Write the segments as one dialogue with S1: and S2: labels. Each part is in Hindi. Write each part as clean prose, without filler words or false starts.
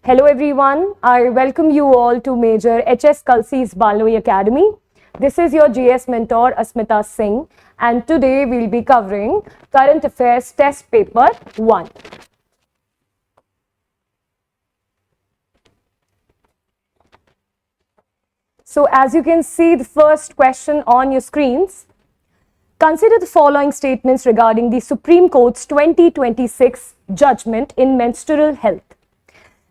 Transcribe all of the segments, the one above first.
S1: Hello everyone, I welcome you all to Major HS Kalsi's Baloi Academy. This is your GS mentor Asmita Singh and today we'll be covering Current Affairs Test Paper 1. So as you can see the first question on your screens, consider the following statements regarding the Supreme Court's 2026 judgment in menstrual health.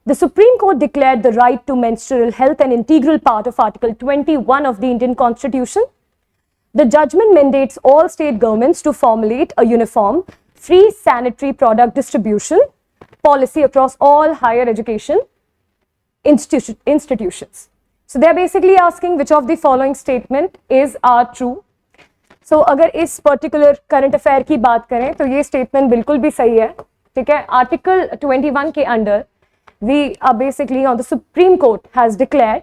S1: The Supreme Court declared the right to menstrual health an integral part of Article 21 of the Indian Constitution. The judgment mandates all state governments to formulate a uniform, free sanitary product distribution policy across all higher education institutions. So they are basically asking which of the following statement are true. So अगर इस पर्टिकुलर करंट अफेयर की बात करें तो ये स्टेटमेंट बिल्कुल भी सही है, ठीक है. आर्टिकल 21 के under we are basically on the Supreme Court has declared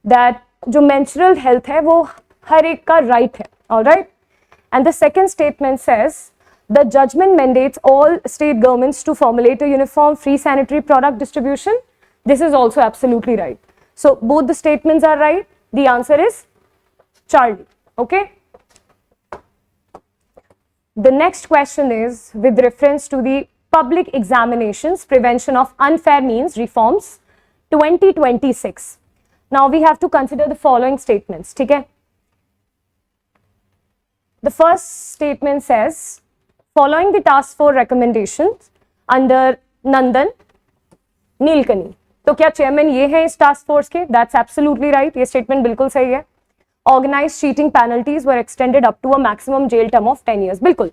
S1: that जो menstrual health है वो हर एक का right है, all right. And the second statement says the judgment mandates all state governments to formulate a uniform free sanitary product distribution. This is also absolutely right. So both the statements are right. The answer is Charlie. Okay. The next question is with reference to the Public Examinations Prevention of Unfair Means Reforms 2026. Now we have to consider the following statements. Okay? The first statement says, following the task force recommendations under Nandan Nilekani. तो क्या चेयरमैन ये है इस टास्क फोर्स के? That's absolutely right. ये स्टेटमेंट बिल्कुल सही है. Organized cheating penalties were extended up to a maximum jail term of 10 years. बिल्कुल.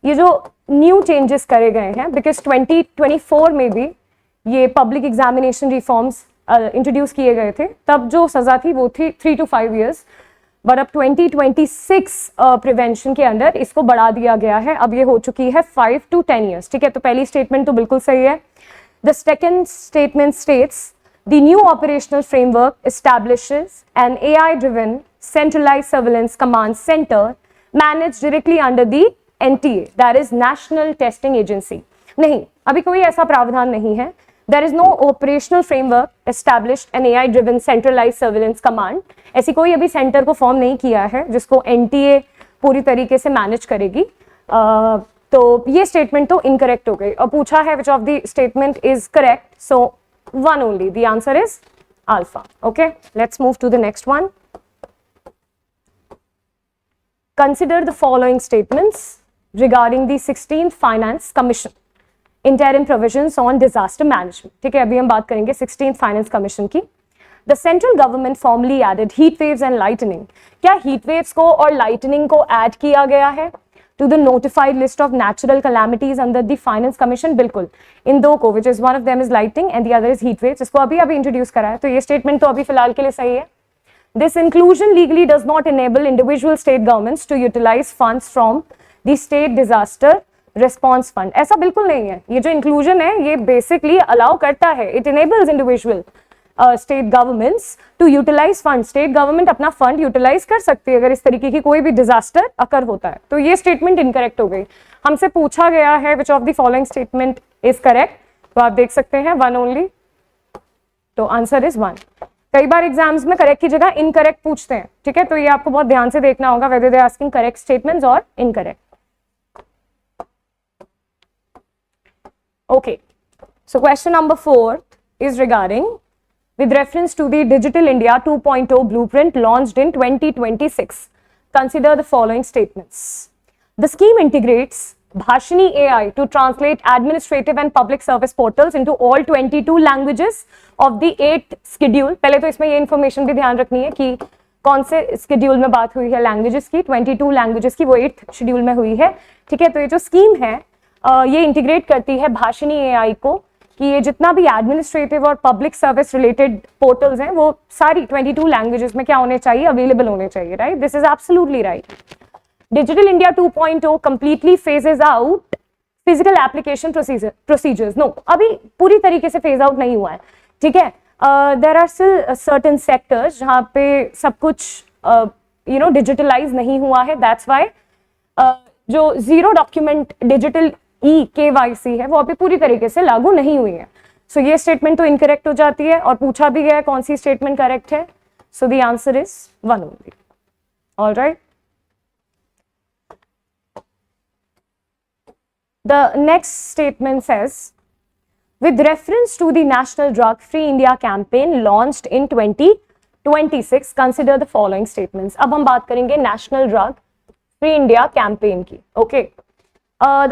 S1: ये जो न्यू चेंजेस करे गए हैं बिकॉज 2024 में भी ये पब्लिक एग्जामिनेशन रिफॉर्म्स इंट्रोड्यूस किए गए थे, तब जो सजा थी वो थी 3 to 5 years, बट अब 2026 प्रिवेंशन के अंडर इसको बढ़ा दिया गया है, अब ये हो चुकी है 5 to 10 years. ठीक है, तो पहली स्टेटमेंट तो बिल्कुल सही है. The second statement states the new operational framework establishes an AI driven centralized surveillance command center managed directly under the NTA, that is National Testing Agency. नहीं, अभी कोई ऐसा प्रावधान नहीं है. There is no operational framework established an AI driven centralized surveillance command. ऐसी कोई अभी सेंटर को फॉर्म नहीं किया है जिसको NTA पूरी तरीके से मैनेज करेगी. तो ये स्टेटमेंट तो इनकरेक्ट हो गई. और पूछा है which of the statement is correct, so one only. The answer is alpha. Okay, let's move to the next one. Consider the following statements regarding the 16th Finance Commission interim provisions on disaster management. ठीक है, अभी हम बात करेंगे 16th Finance Commission की. The central government formally added heat waves and lightning. क्या heat waves को और lightning को add किया गया है to the notified list of natural calamities under the Finance Commission? बिल्कुल. इन दो को, which is one of them is lightning and the other is heat waves, इसको अभी इंट्रोड्यूस करा है, तो ये स्टेटमेंट तो अभी फिलहाल के लिए सही है. This inclusion legally does not enable individual state governments to utilize funds from the state disaster response fund. ऐसा बिल्कुल नहीं है. ये जो inclusion है ये basically allow करता है, it enables individual state governments to utilize funds. State government अपना fund utilize कर सकती है अगर इस तरीके की कोई भी disaster occur होता है. तो ये statement incorrect हो गई. हमसे पूछा गया है which of the following statement is correct, तो आप देख सकते हैं one only, तो आंसर is 1. कई बार एग्जाम्स में करेक्ट की जगह इनकरेक्ट पूछते हैं, ठीक है, तो ये आपको बहुत ध्यान से देखना होगा whether they are asking correct statements or incorrect. Okay, so question number 4 is regarding with reference to the Digital India 2.0 blueprint launched in 2026. Consider the following statements. The scheme integrates Bhashini AI to translate administrative and public service portals into all 22 languages of the 8th schedule. पहले तो इसमें ये information भी ध्यान रखनी है कि कौन से schedule में बात हुई है languages की, 22 languages की, वो 8th schedule में हुई है. ठीक है, तो ये जो scheme है ये इंटीग्रेट करती है भाषिनी AI को कि ये जितना भी एडमिनिस्ट्रेटिव और पब्लिक सर्विस रिलेटेड पोर्टल्स हैं वो सारी 22 लैंग्वेजेस में क्या होने चाहिए, अवेलेबल होने चाहिए, right. This is absolutely right. Digital India 2.0 completely phases out physical application procedures. No, अभी पूरी तरीके से phase out नहीं हुआ है, ठीक है. There are still certain sectors जहाँ पे सब कुछ digitalize नहीं हुआ है. That's why जो zero document digital KYC है वो अभी पूरी तरीके से लागू नहीं हुई है. सो ये स्टेटमेंट तो इनकरेक्ट हो जाती है, और पूछा भी गया है कौन सी स्टेटमेंट करेक्ट है. So the answer is 1 only. Alright. The next statement says, with reference to the National Drug Free India campaign launched in 2026, consider the following statements. अब हम बात करेंगे National Drug Free India campaign की. Okay.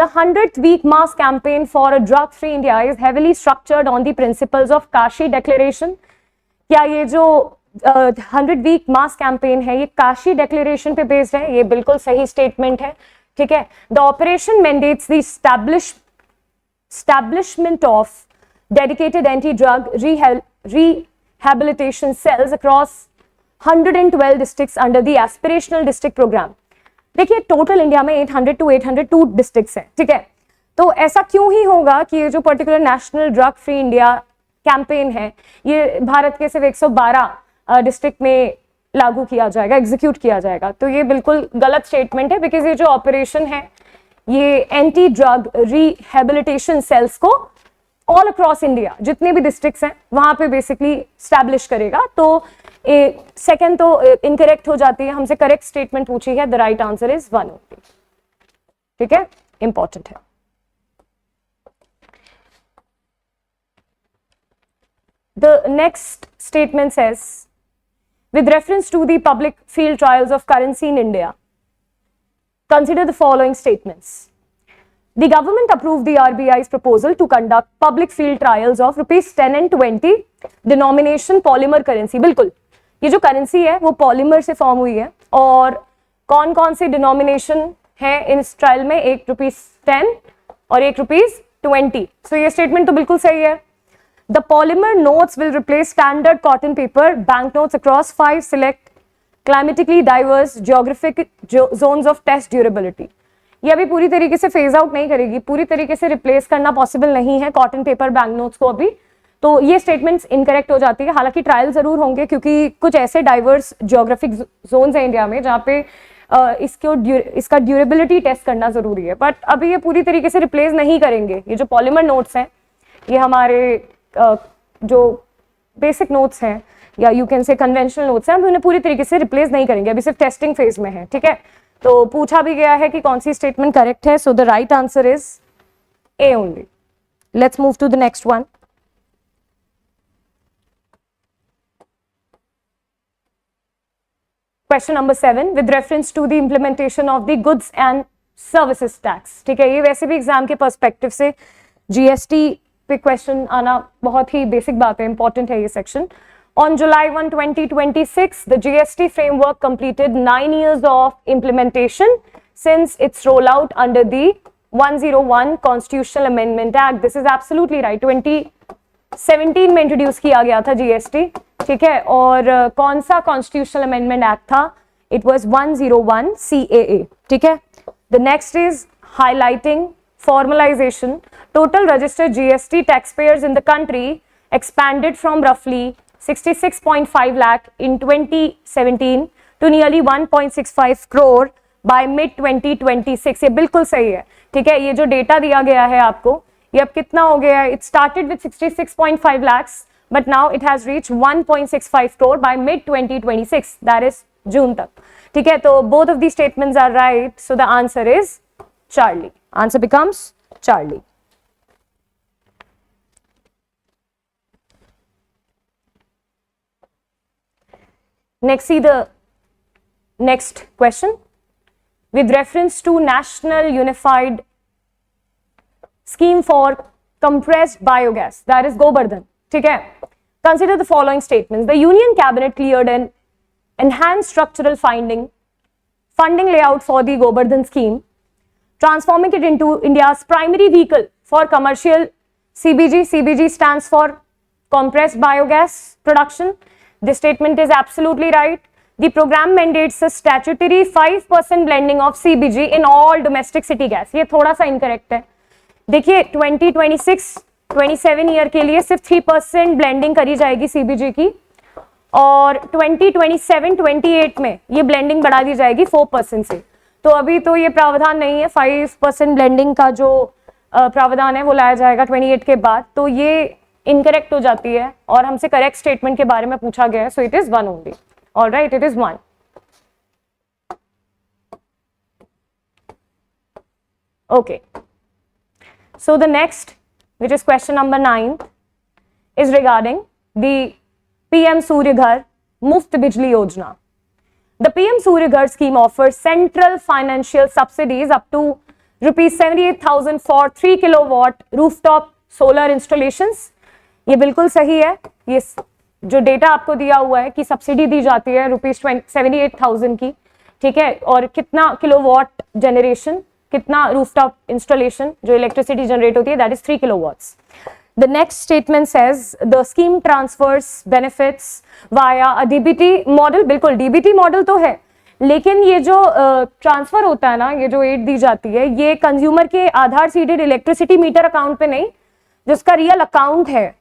S1: The 100th week mass campaign for a drug free India is heavily structured on the principles of Kashi Declaration. क्या ये जो 100 week mass campaign है ये काशी डिक्लेरेशन पे बेस्ड है? ये बिल्कुल सही स्टेटमेंट है. ठीक है. The operation mandates the establishment of dedicated anti-drug rehabilitation cells across 112 districts under the aspirational district program. देखिए टोटल इंडिया में 800 to 802 डिस्ट्रिक्ट्स हैं. ठीक है. तो ऐसा क्यों ही होगा कि ये जो particular national drug free India campaign है ये भारत के सिर्फ 112 डिस्ट्रिक्ट में लागू किया जाएगा, एग्जीक्यूट किया जाएगा? तो ये बिल्कुल गलत स्टेटमेंट है, बिकॉज ये जो ऑपरेशन है ये एंटी ड्रग रिहेबिलिटेशन सेल्स को ऑल अक्रॉस इंडिया जितने भी डिस्ट्रिक्ट्स हैं वहां पे बेसिकली स्टैब्लिश करेगा. तो सेकंड तो इनकरेक्ट हो जाती है, हमसे करेक्ट स्टेटमेंट पूछी है. The right answer is 1 only. ठीक है, इंपॉर्टेंट है. The next statement says, with reference to the public field trials of currency in India, consider the following statements. The government approved the RBI's proposal to conduct public field trials of rupees 10 and 20 denomination polymer currency. बिल्कुल, ये जो करेंसी है वो पॉलीमर से फॉर्म हुई है. और कौन कौन सी डिनोमिनेशन है इस ट्रायल में? एक ₹10 और एक ₹20. सो ये स्टेटमेंट तो बिल्कुल सही है. The polymer notes will replace standard cotton paper banknotes across 5 select climatically diverse geographic zones of test durability. ये अभी पूरी तरीके से फेज आउट नहीं करेगी, पूरी तरीके से रिप्लेस करना पॉसिबल नहीं है कॉटन पेपर बैंकनोट्स को अभी. तो ये स्टेटमेंट्स इनकरेक्ट हो जाती है. हालांकि ट्रायल जरूर होंगे क्योंकि कुछ ऐसे डाइवर्स जियोग्राफिक जोन्स हैं इंडिया में जहाँ पे इसका ड्यूरेबिलिटी टेस्ट करना जरूरी है. बट अभी ये पूरी तरीके से रिप्लेस नहीं करेंगे. ये जो पॉलीमर नोट्स हैं ये हमारे जो बेसिक नोट्स हैं या you can say conventional notes हैं, हम उन्हें पूरी तरीके से रिप्लेस नहीं करेंगे, अभी सिर्फ टेस्टिंग फेज में है. ठीक है. तो पूछा भी गया है कि कौन सी स्टेटमेंट करेक्ट है. So the right answer is A only. Let's move to the next one. Question number 7 with reference to the implementation of the goods and services tax. ठीक है, ये वैसे भी एग्जाम के पर्सपेक्टिव से जीएसटी पे क्वेश्चन आना बहुत ही बेसिक बात है, इंपॉर्टेंट है ये section. On July 1, 2026, the GST framework completed 9 years of implementation since its rollout under the 101 Constitutional Amendment Act. This is absolutely right. 2017 में इंट्रोड्यूस किया गया था GST. ठीक है. और कौन सा Constitutional Amendment Act था? It was 101 CAA. ठीक है. The next is highlighting formalization. Total registered GST taxpayers in the country expanded from roughly 66.5 lakh in 2017 to nearly 1.65 crore by mid 2026. ये बिल्कुल सही है. ठीक है. ये जो डेटा दिया गया है आपको ये अब कितना हो गया है? It started with 66.5 lakhs but now it has reached 1.65 crore by mid 2026. That is June तक. ठीक है. तो both of these statements are right. So the answer is Charlie. Answer becomes Charlie. Next, see the next question. With reference to National Unified Scheme for Compressed Biogas, that is Gobardhan. ठीक है. Consider the following statements. The Union Cabinet cleared an enhanced structural funding layout for the Gobardhan scheme, transforming it into India's primary vehicle for commercial CBG. CBG stands for compressed biogas production. This statement is absolutely right. The program mandates a statutory 5% blending of CBG in all domestic city gas. ये थोड़ा सा incorrect है. देखिए 2026-27 ईयर के लिए सिर्फ 3% ब्लेंडिंग करी जाएगी CBG की, और 2027-28 में ये ब्लेंडिंग बढ़ा दी जाएगी 4% से. तो अभी तो ये प्रावधान नहीं है. 5% ब्लेंडिंग का जो प्रावधान है वो लाया जाएगा 28 के बाद. तो ये इनकरेक्ट हो जाती है और हमसे करेक्ट स्टेटमेंट के बारे में पूछा गया है, so it is 1 only. Alright, it is 1. Okay, so the next, which is question number 9, is regarding the PM Surya Ghar Muft Bijli Yojana. The PM Surya Ghar scheme offers central financial subsidies up to rupees 78,000 for 3 kilowatt rooftop solar installations. ये बिल्कुल सही है. ये जो डेटा आपको दिया हुआ है कि सब्सिडी दी जाती है रुपीज 78,000 की, ठीक है, और कितना किलोवाट जनरेशन, कितना रूफटॉप इंस्टॉलेशन जो इलेक्ट्रिसिटी जनरेट होती है, that is 3 kilowatts. The next statement says the scheme transfers benefits via a DBT model. बिल्कुल DBT मॉडल तो है, लेकिन ये जो ट्रांसफर होता है ना, ये जो एड दी जाती है, ये कंज्यूमर के आधार सीडेड इलेक्ट्रिसिटी मीटर अकाउंट पे नहीं, जिसका रियल अकाउंट है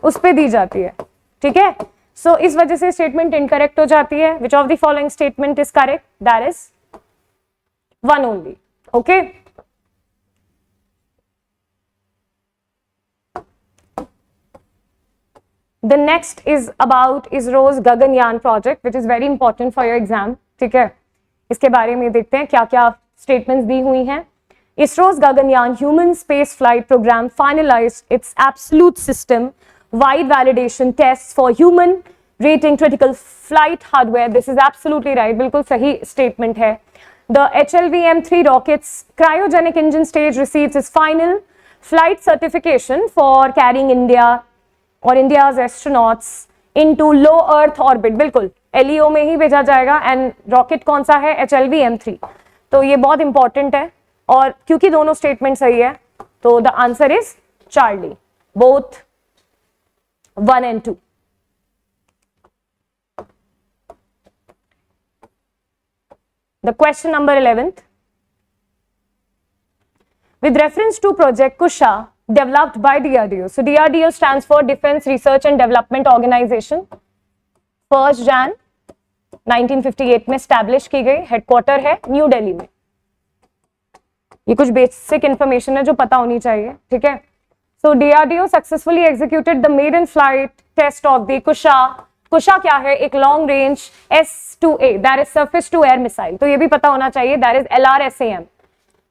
S1: उस पे दी जाती है, ठीक है. सो इस वजह से स्टेटमेंट इनकरेक्ट हो जाती है. Which of the following statement is correct? That is 1 only. Okay, the next is about ISRO's Gaganyaan project, which is very important for your exam. ठीक है, इसके बारे में देखते हैं क्या क्या स्टेटमेंट्स दी हुई हैं. ISRO's Gaganyaan human space flight program finalized its absolute system wide validation tests for human rating critical flight hardware. This is absolutely right, बिल्कुल सही स्टेटमेंट है. The HLVM-3 rocket's cryogenic engine stage receives its final flight certification for carrying India और India's astronauts into low Earth orbit. बिल्कुल LEO में ही भेजा जाएगा. एंड रॉकेट कौन सा है? HLVM-3. तो ये बहुत इंपॉर्टेंट है, और क्योंकि दोनों स्टेटमेंट सही है तो the answer is Charlie, both 1 and 2. The question number 11th. With reference to Project Kusha developed by DRDO. So DRDO stands for Defense Research and Development Organization. 1 Jan 1958 में स्टैब्लिश की गई. हेडक्वार्टर है न्यू दिल्ली में. ये कुछ बेसिक इंफॉर्मेशन है जो पता होनी चाहिए, ठीक है. So DRDO successfully executed the maiden flight test of the Kusha. Kusha क्या है? एक long range S2A, that is surface to air missile. तो ये भी पता होना चाहिए, दैट इज LRSAM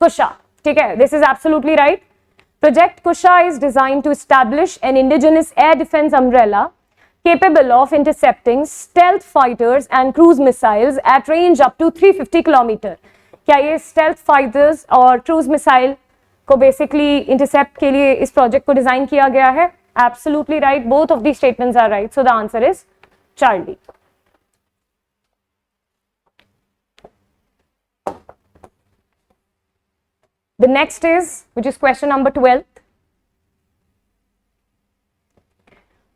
S1: कुशा, ठीक है. This is absolutely right. Project Kusha is designed to establish an indigenous air defense umbrella capable of intercepting stealth fighters and cruise missiles at range up to 350 km. क्या ये stealth fighters और cruise missile को basically intercept के लिए इस project को डिजाइन किया गया है? Absolutely right. Both of these statements are right. So the answer is Charlie. The next is, which is question number 12.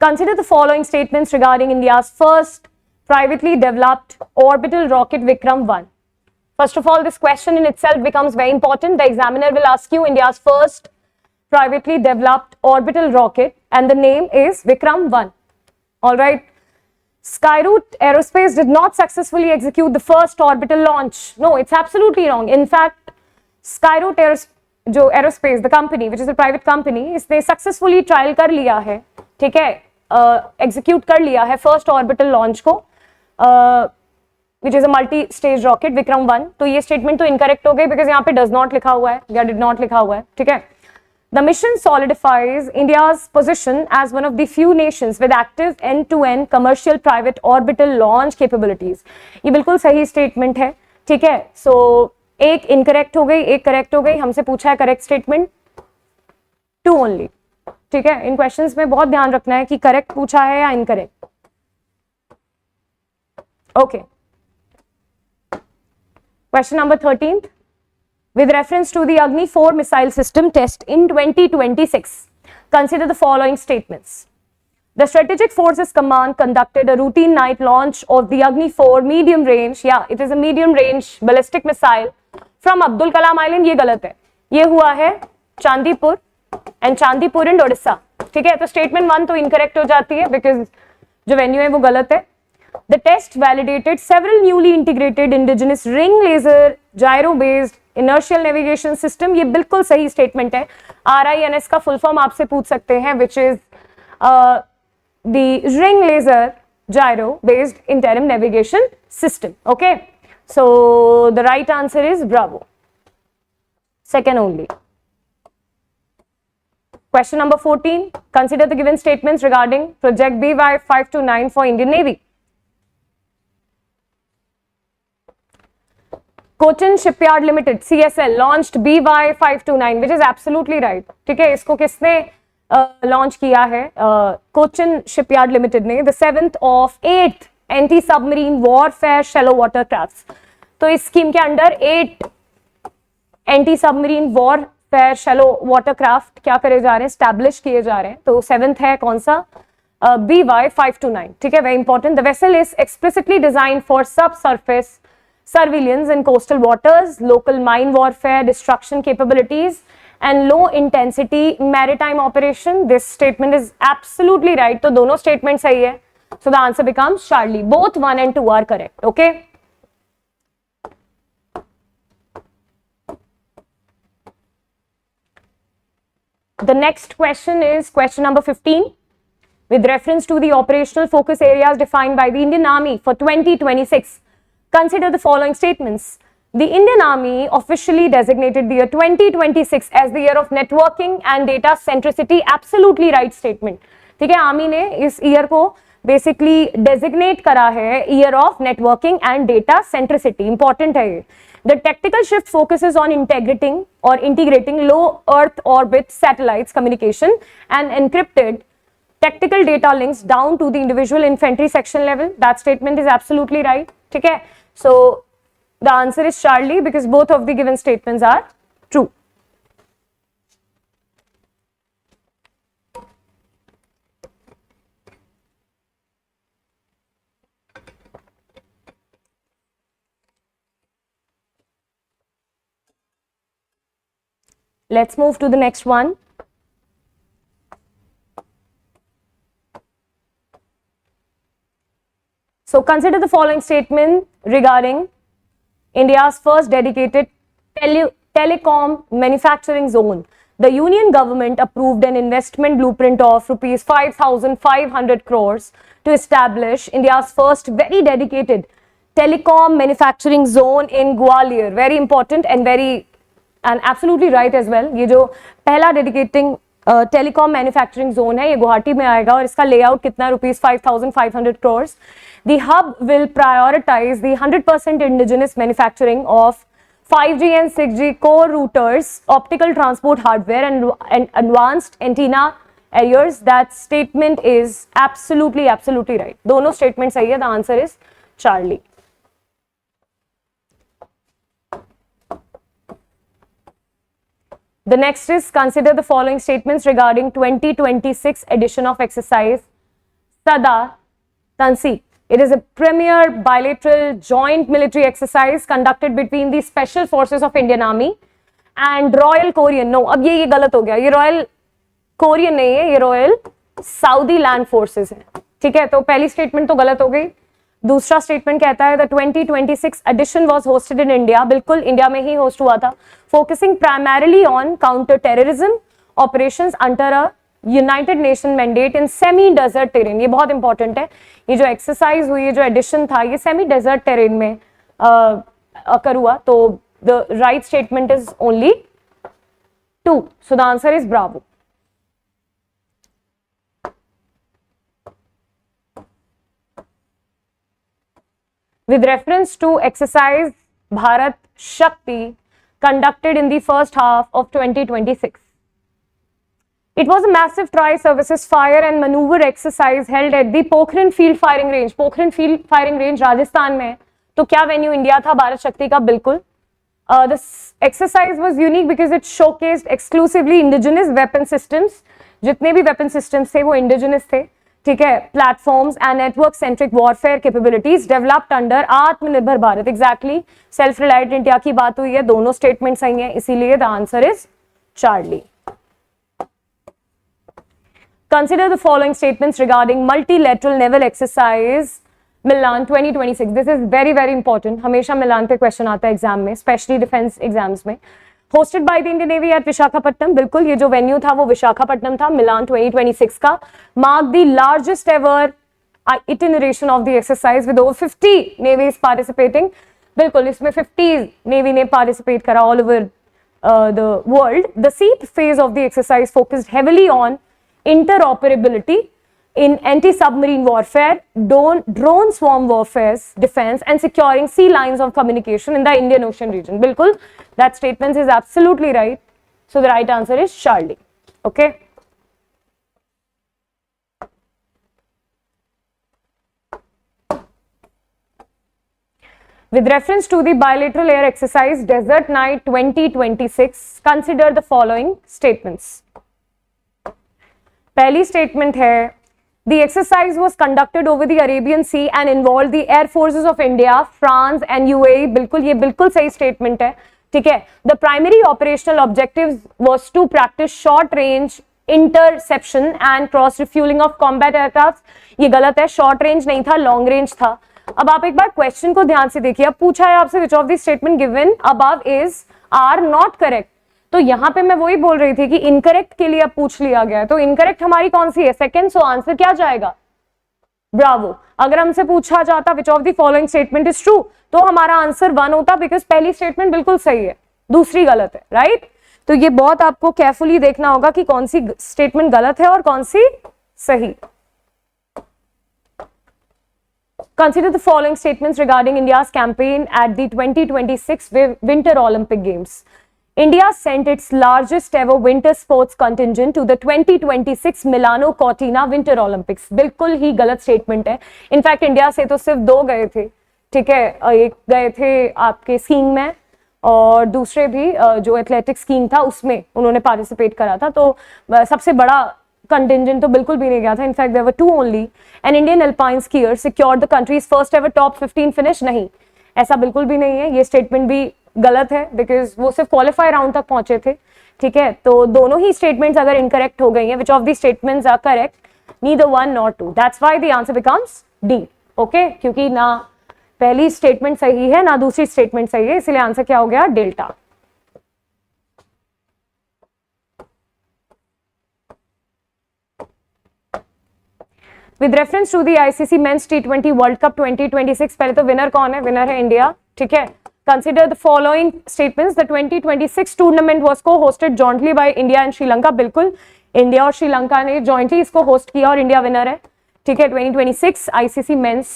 S1: Consider the following statements regarding India's first privately developed orbital rocket Vikram-1. First of all, this question in itself becomes very important. The examiner will ask you India's first privately developed orbital rocket, and the name is Vikram-1. All right. Skyroot Aerospace did not successfully execute the first orbital launch. No, it's absolutely wrong. In fact, Skyroot जो aerospace the company which is a private company, इसने सक्सेसफुली ट्रायल कर लिया है, ठीक है, एग्जीक्यूट कर लिया है फर्स्ट ऑर्बिटल लॉन्च को, which is a multi stage rocket विक्रम-1. तो ये स्टेटमेंट तो इनकरेक्ट हो गई बिकॉज यहाँ पे डज नॉट लिखा हुआ है या डिड नॉट लिखा हुआ है, ठीक है. The mission solidifies India's position as one of the few nations with active end-to-end commercial private orbital launch capabilities. ये बिल्कुल सही स्टेटमेंट है, ठीक है. सो एक इनकरेक्ट हो गई, एक करेक्ट हो गई. हमसे पूछा है करेक्ट स्टेटमेंट 2 ओनली, ठीक है. इन क्वेश्चंस में बहुत ध्यान रखना है कि करेक्ट पूछा है या incorrect. Okay, question number 13th. With reference to the Agni 4 missile system test in 2026, consider the following statements. The Strategic Forces Command conducted a routine night launch of the Agni 4 medium range, it is a medium range ballistic missile from Abdul Kalam Island. ये गलत है, ये हुआ है Chandipur and Chandipur in Odisha, ठीक है. तो स्टेटमेंट 1 तो इनकरेक्ट हो जाती है बिकॉज जो वेन्यू है वो गलत है. The test validated several newly integrated indigenous ring laser gyro based inertial navigation system. ये बिल्कुल सही स्टेटमेंट है. RINS का फुल फॉर्म आपसे पूछ सकते हैं, which is the ring laser gyro based interim navigation system. Okay, so the right answer is bravo, second only. Question number 14, consider the given statements regarding project BY 529 for Indian Navy. Cochin Shipyard Limited CSL launched BY 529, which is absolutely right. ठीक है, इसको किसने लॉन्च किया है? कोचिन शिपयार्ड लिमिटेड ने, the 7th of 8th anti submarine warfare shallow water crafts. तो इस स्कीम के under 8 anti submarine warfare shallow water craft क्या करे जा रहे हैं? स्टैब्लिश किए जा रहे हैं. तो 7th है कौन सा? BY 529. ठीक है, very important. The vessel is explicitly design for सब surface surveillance in coastal waters, local mine warfare, destruction capabilities, and low intensity maritime operation. This statement is absolutely right. तो दोनों statement सही है. So the answer becomes Charlie. Both 1 and 2 are correct. Okay. The next question is question number 15. With reference to the operational focus areas defined by the Indian Army for 2026. Consider the following statements. The Indian Army officially designated the year 2026 as the year of networking and data centricity. Absolutely right statement. ठीक है, आर्मी ने इस ईयर को बेसिकली डेजिग्नेट करा है year of networking and data centricity. Important है ये. The tactical shift focuses on integrating low Earth orbit satellites communication and encrypted tactical data links down to the individual infantry section level. That statement is absolutely right. ठीक है, so the answer is Charlie because both of the given statements are true. Let's move to the next one. So consider the following statement regarding India's first dedicated telecom manufacturing zone. The Union government approved an investment blueprint of rupees 5,500 crores to establish India's first very dedicated telecom manufacturing zone in Gwalior. Very important and absolutely right as well. ये जो पहला dedicating टेलीकॉम मैन्युफैक्चरिंग जोन है ये गुवाहाटी में आएगा और इसका लेआउट कितना? Rupees 5,500 crores. The hub will prioritize the 100% indigenous manufacturing of 5G and 6G core routers, optical transport hardware, and advanced antenna arrays. That statement is absolutely right. दोनों statements सही है. The answer is Charlie. The next is consider the following statements regarding 2026 edition of exercise Sada Tansi. It is a premier bilateral joint military exercise conducted between the Special Forces of Indian Army and Royal Korean. No, अब ये गलत हो गया. ये Royal Korean नहीं है, ये Royal Saudi Land Forces है. ठीक है, तो पहली स्टेटमेंट तो गलत हो गई. दूसरा स्टेटमेंट कहता है the 2026 edition was hosted in India. बिल्कुल इंडिया में ही होस्ट हुआ था. Focusing primarily on counter terrorism operations under a United Nation mandate in semi desert terrain. ये बहुत इंपॉर्टेंट है. ये जो एक्सरसाइज हुई, ये जो एडिशन था, ये सेमी डेजर्ट टेरेन में अकर हुआ. तो the right statement is only 2. So the answer is Bravo. With reference to exercise Bharat Shakti conducted in the first half of 2026. It was a massive tri-services fire and maneuver exercise held at the Pokhran Field Firing Range. Pokhran Field Firing Range Rajasthan में है. तो क्या वेन्यू इंडिया था भारत शक्ति का? बिल्कुल. This exercise was unique because it showcased exclusively indigenous weapon systems. जितने भी weapon systems थे वो indigenous थे. ठीक है, platforms and network centric warfare capabilities developed under Atmanirbhar Bharat. Exactly self reliant India की बात हुई है. दोनों स्टेटमेंट सही हैं, इसीलिए the answer is Charlie. Consider the following statements regarding multilateral naval exercise Milan 2026. This is very important. हमेशा मिलान पे क्वेश्चन आता है एग्जाम में, स्पेशली डिफेंस एग्जाम्स में. hosted by the Indian Navy at Visakhapatnam. बिल्कुल, ये जो venue था वो विशाखापट्टनम था, मिलान 2026 का. Marked the largest ever iteration of the exercise with over 50 navies participating. बिल्कुल, इसमें 50 navy ने participate करा all over the world. The sea phase of the exercise focused heavily on interoperability in anti-submarine warfare, drone swarm warfare, defense, and securing sea lines of communication in the Indian Ocean region. Bilkul, that statement is absolutely right. So the right answer is Charlie. Okay. With reference to the bilateral air exercise Desert Night 2026, consider the following statements. पहली statement है, the exercise was conducted over the Arabian Sea and involved the air forces of India, France and UAE. बिल्कुल, ये बिल्कुल सही statement है, ठीक है. The primary operational objectives was to practice short range interception and cross refueling of combat aircraft. ये गलत है, short range नहीं था, long range था. अब आप एक बार क्वेश्चन को ध्यान से देखिए. अब पूछा है आपसे which of the statement given above is are not correct. तो यहां पे मैं वही बोल रही थी कि इनकरेक्ट के लिए अब पूछ लिया गया है. तो इनकरेक्ट हमारी कौन सी है? सेकंड. सो आंसर क्या जाएगा? ब्रावो. अगर हमसे पूछा जाता विच of the following statement is true, तो हमारा आंसर 1 होता, बिकॉज पहली स्टेटमेंट बिल्कुल सही है, दूसरी गलत है. राइट? तो ये बहुत आपको केयरफुली देखना होगा कि कौन सी स्टेटमेंट गलत है और कौन सी सही. Consider the following statements regarding India's campaign at the 2026 Winter Olympic Games. India sent its largest ever winter sports contingent to the 2026 Milano Cortina Winter Olympics. बिल्कुल ही गलत स्टेटमेंट है. इनफैक्ट इंडिया से तो सिर्फ 2 गए थे, ठीक है. एक गए थे आपके स्कीइंग में और दूसरे भी जो एथलेटिक स्कीइंग था उसमें उन्होंने पार्टिसिपेट करा था. तो सबसे बड़ा कंटिंजेंट तो बिल्कुल भी नहीं गया था. In fact there were 2 only. An Indian alpine skier secured the country's first ever top 15 finish. नहीं, ऐसा बिल्कुल भी नहीं है. ये स्टेटमेंट भी गलत है, बिकॉज वो सिर्फ क्वालिफाई राउंड तक पहुंचे थे, ठीक है. तो दोनों ही स्टेटमेंट्स अगर इनकरेक्ट हो गई हैं, which of the statements are correct? Neither 1 nor 2. That's why the answer becomes D. Okay, क्योंकि ना पहली स्टेटमेंट सही है ना दूसरी स्टेटमेंट सही है, इसलिए आंसर क्या हो गया? Delta. With reference to the ICC Men's T20 World Cup 2026, पहले तो विनर कौन है? विनर है इंडिया, ठीक है. Consider the following statements. The 2026 tournament was co-hosted jointly by India and Sri Lanka. बिल्कुल, इंडिया और श्रीलंका ने jointly इसको होस्ट किया और इंडिया विनर है, ठीक है. 2026 ICC Men's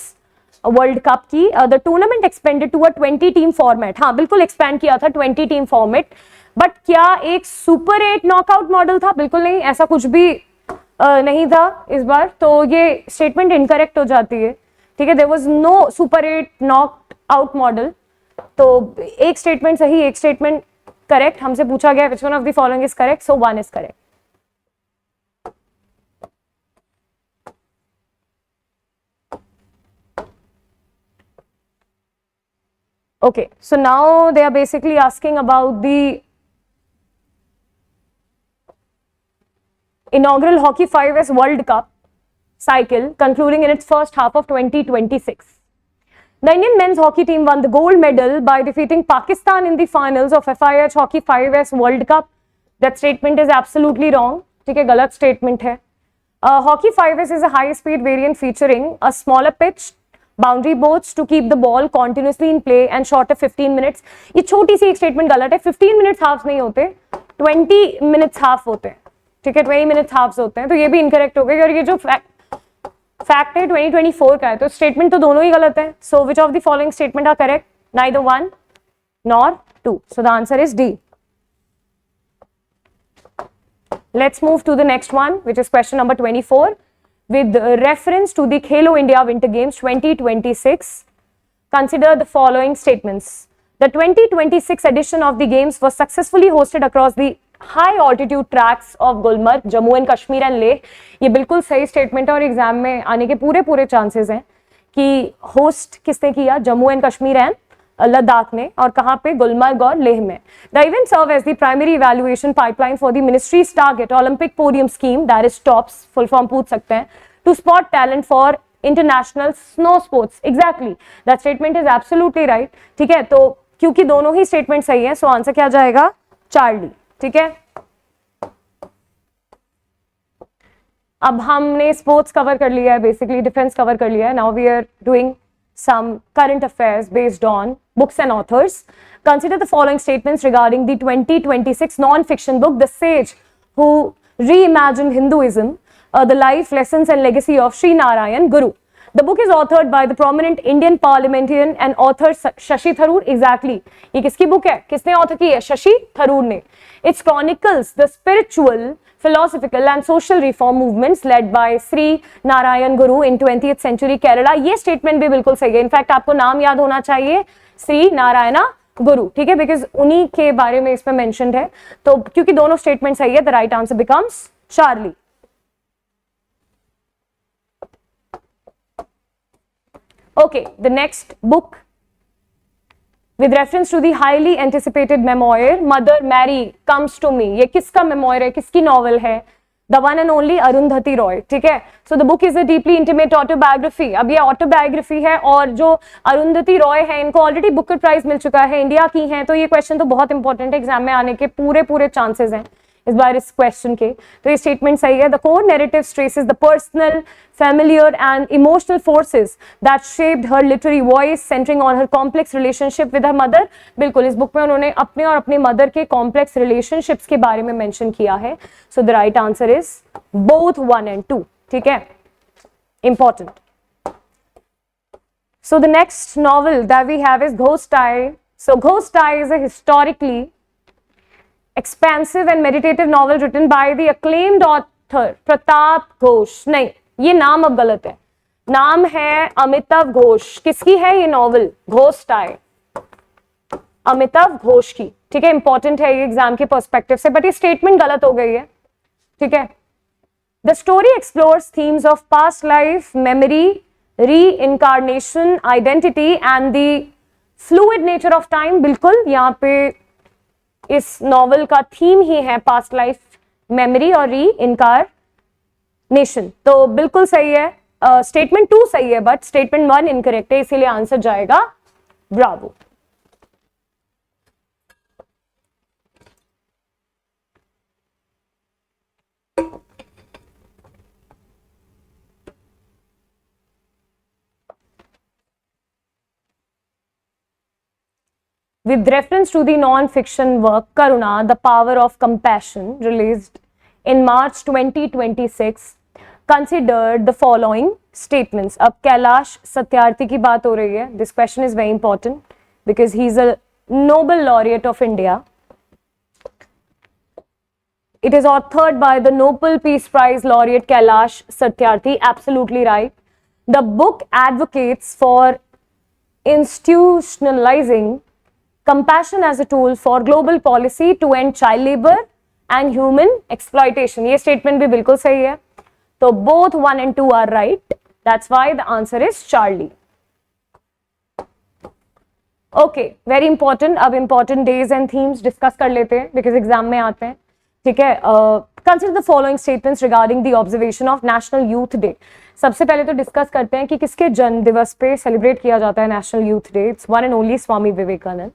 S1: वर्ल्ड कप की. The tournament expanded to a 20 team format. हाँ, बिल्कुल एक्सपैंड किया था 20 team format. बट क्या एक सुपर 8 नॉकआउट मॉडल था? बिल्कुल नहीं, ऐसा कुछ भी नहीं था इस बार. तो ये स्टेटमेंट इनकरेक्ट हो जाती है, ठीक है. There was no super 8 knock out model. तो एक स्टेटमेंट सही, एक स्टेटमेंट करेक्ट. हमसे पूछा गया which one of the following is correct, so 1 is correct. Okay, so now they are basically asking about the inaugural Hockey 5S World Cup cycle concluding in its first half of 2026. The Indian men's hockey team won the gold medal by defeating Pakistan in the finals of FIH Hockey 5S World Cup. That statement is absolutely wrong. ठीक है, गलत statement है. Hockey 5S is a high-speed variant featuring a smaller pitch, boundary boards to keep the ball continuously in play and short 15 minutes. ये छोटी सी एक स्टेटमेंट गलत है. 15 मिनट्स हाफ नहीं होते, 20 मिनट्स हाफ होते हैं, ठीक है. 20 मिनट्स हाफ होते हैं, तो ये भी इनकरेक्ट हो गई. और ये जो फैक्ट है 2024 का है, तो स्टेटमेंट तो दोनों ही गलत है. So which of the following statement are correct? Neither 1 nor 2. So the answer is D. Let's move to the next one, which is question number 24. With reference to the Khelo India Winter Games 2026, consider the following statements. The 2026 edition of the games was successfully hosted across the high altitude tracks of Gulmarg, Jammu and Kashmir and Leh. ये बिल्कुल सही स्टेटमेंट है और एग्जाम में आने के पूरे चांसेस हैं कि होस्ट किसने किया? जम्मू एंड कश्मीर एंड लद्दाख ने. और कहां पे? गुलमर्ग और लेह में. The event serve as the primary evaluation pipeline for the ministries target Olympic podium scheme, that is TOPS, full form पूछ सकते हैं, to spot talent for international snow sports. Exactly, that statement is absolutely right, ठीक है. तो क्योंकि दोनों ही स्टेटमेंट सही है, सो आंसर क्या जाएगा? चार्ली, ठीक है। अब हमने स्पोर्ट्स कवर कर लिया है, बेसिकली डिफेंस कवर कर लिया है. Now we are doing some current affairs based on books and authors. Consider the following statements regarding the 2026 non-fiction book The Sage Who Reimagined Hinduism, The Life, Lessons and Legacy of Sri Narayan Guru. The book is authored by the prominent Indian parliamentarian and author Shashi Tharoor. Exactly. ये किसकी बुक है? किसने ऑथर की है? शशि थरूर ने. It chronicles the spiritual, philosophical and social reform movements led by Sri Narayan Guru in 20th century Kerala. ये स्टेटमेंट भी बिल्कुल सही है. इनफैक्ट आपको नाम याद होना चाहिए, श्री नारायणा गुरु, ठीक है, बिकॉज उन्हीं के बारे में इसमें मेंशन्ड है. तो क्योंकि दोनों स्टेटमेंट सही है, the right answer becomes Charlie. Okay, the next book with reference to the highly anticipated memoir Mother Mary Comes to Me. ये किसका memoir है, किसकी novel है? The one and only Arundhati Roy, ठीक है. So the book is a deeply intimate autobiography. अब ये autobiography है और जो अरुंधति रॉय है इनको ऑलरेडी बुकर प्राइज मिल चुका है, इंडिया की हैं, तो ये क्वेश्चन तो बहुत इंपॉर्टेंट है, एग्जाम में आने के पूरे चांसेस हैं इस बार इस क्वेश्चन के. तो ये स्टेटमेंट सही है. The core narrative traces the personal, familiar and emotional forces that shaped her literary voice, centering on her complex relationship with her mother. बिल्कुल, इस बुक में उन्होंने अपने और अपने मदर के कॉम्प्लेक्स रिलेशनशिप्स के बारे में मेंशन किया है. So the right answer is both 1 and 2, ठीक है, important. So the next novel that we have is ghost eye. So ghost eye is a historically expansive and meditative novel written by the acclaimed author Pratap Ghosh. नहीं, ये नाम अब गलत है, नाम है अमिताव घोष. किसकी है ये नॉवल? घोस्ट आए, अमिताव घोष की, ठीक है. इंपॉर्टेंट है ये एग्जाम के पर्सपेक्टिव से, बट ये स्टेटमेंट गलत हो गई है, ठीक है. The story explores themes of past life, memory, reincarnation, identity and the fluid nature of time. बिल्कुल, यहाँ पे इस नॉवल का थीम ही है पास्ट लाइफ, मेमोरी और री इनकारनेशन. तो बिल्कुल सही है. स्टेटमेंट 2 सही है, बट स्टेटमेंट 1 इनकरेक्ट है, इसीलिए आंसर जाएगा Bravo. With reference to the non-fiction work Karuna, The Power of Compassion, released in March 2026, considered the following statements. अब कैलाश सत्यार्थी की बात हो रही है. This question is very important because he is a Nobel laureate of India. It is authored by the Nobel Peace Prize laureate Kailash Satyarthi. Absolutely right. The book advocates for institutionalizing compassion as a tool for global policy to end child labor and human exploitation. ये statement भी बिल्कुल सही है. तो both 1 and 2 are right. That's why the answer is Charlie. Okay, very important. अब important days and themes discuss कर लेते हैं because exam में आते हैं, ठीक है. Consider the following statements regarding the observation of National Youth Day. सबसे पहले तो डिस्कस करते हैं कि किसके जन्म दिवस पे सेलिब्रेट किया जाता है national youth day. It's one and only Swami Vivekananda.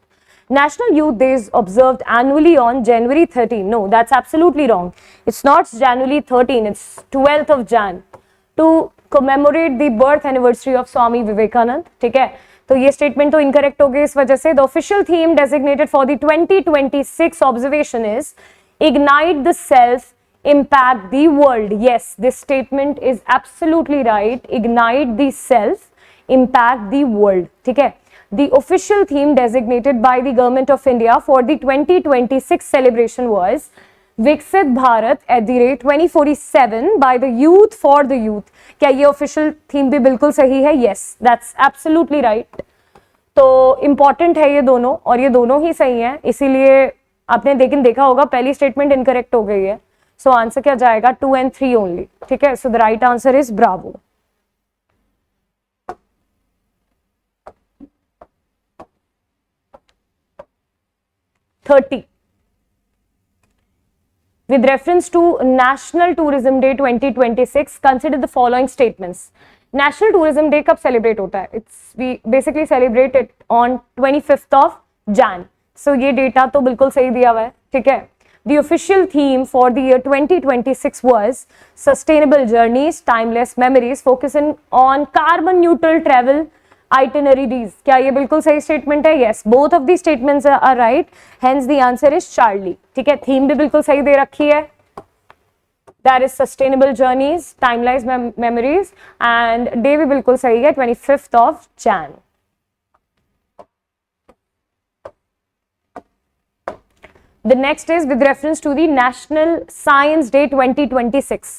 S1: National Youth Day is observed annually on January 13. No, that's absolutely wrong. It's not January 13, it's 12th of Jan to commemorate the birth anniversary of Swami Vivekanand. ठीक है, तो ये स्टेटमेंट तो इनकरेक्ट हो गई इस वजह से. The official theme designated for the 2026 observation is Ignite the Self, Impact the World. Yes, this statement is absolutely right. Ignite the Self, Impact the World. ठीक है. The official theme designated by the Government of India for the 2026 celebration was Viksit Bharat @2047 by the youth for the youth. क्या ये official theme भी बिल्कुल सही है? Yes, that's absolutely right. तो important है ये दोनों, और ये दोनों ही सही हैं, इसीलिए आपने देखा होगा पहली स्टेटमेंट इनकरेक्ट हो गई है. सो आंसर क्या जाएगा? 2 and 3 ओनली, ठीक है. So the right answer is Bravo. With reference to National Tourism Day 2026, consider the following statements. National Tourism Day कब celebrate होता है? We basically celebrate it on 25th of Jan. So ये डेटा तो बिल्कुल सही दिया हुआ है. ठीक है. The official theme for the year 2026 was sustainable journeys, timeless memories, focusing on carbon neutral travel itineraries. क्या ये बिल्कुल सही स्टेटमेंट है? Yes, both of these statements are right. Hence the answer is Charlie. ठीक है, थीम भी बिल्कुल सही दे रखी है. That is sustainable journeys, timeless memories, and day भी बिल्कुल सही है, 25th of Jan. The next is with reference to the National Science Day 2026.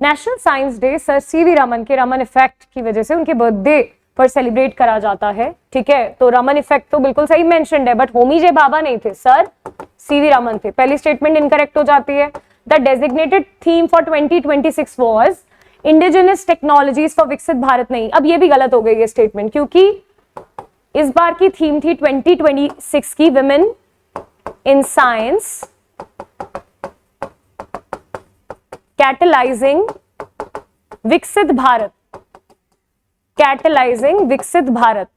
S1: National Science Day sir CV Raman के रमन इफेक्ट की वजह से उनके बर्थडे पर सेलिब्रेट करा जाता है. ठीक है, तो रमन इफेक्ट तो बिल्कुल सही मेंशन्ड है, बट होमी जे बाबा नहीं थे सर, सीवी रमन थे. पहली स्टेटमेंट इनकरेक्ट हो जाती है. The designated theme for 2026 was indigenous technologies for विकसित भारत. नहीं, अब ये भी गलत हो गई है स्टेटमेंट, क्योंकि इस बार की थीम थी 2026 की विमेन in science catalyzing विकसित भारत. कैटलाइजिंग विकसित भारत.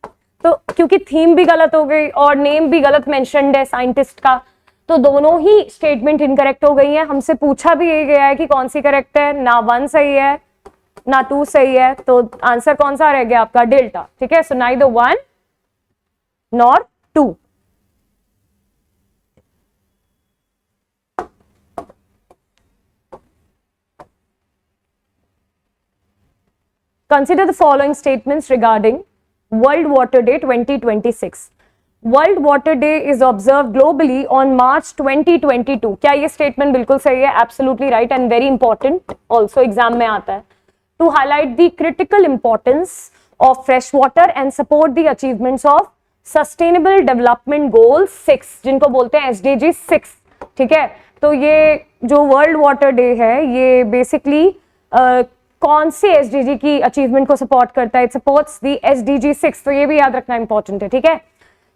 S1: तो क्योंकि थीम भी गलत हो गई और नेम भी गलत मेंशन्ड है साइंटिस्ट का, तो दोनों ही स्टेटमेंट इनकरेक्ट हो गई हैं. हमसे पूछा भी यही गया है कि कौन सी करेक्ट है. ना 1 सही है ना 2 सही है, तो आंसर कौन सा रह गया आपका? डेल्टा. ठीक है, so neither 1 nor 2. Consider the following statements regarding World Water Day 2026. World Water Day is observed globally on March 2022. क्या ये statement बिल्कुल सही है? Absolutely right and very important. Also exam में आता है. To highlight the critical importance of fresh water and support the achievements of Sustainable Development Goal 6, जिनको बोलते हैं SDG 6. ठीक है, तो ये जो World Water Day है, ये basically कौन से एसडीजी की अचीवमेंट को सपोर्ट करता है? It supports the SDG 6. तो ये भी याद रखना इंपॉर्टेंट है. ठीक है,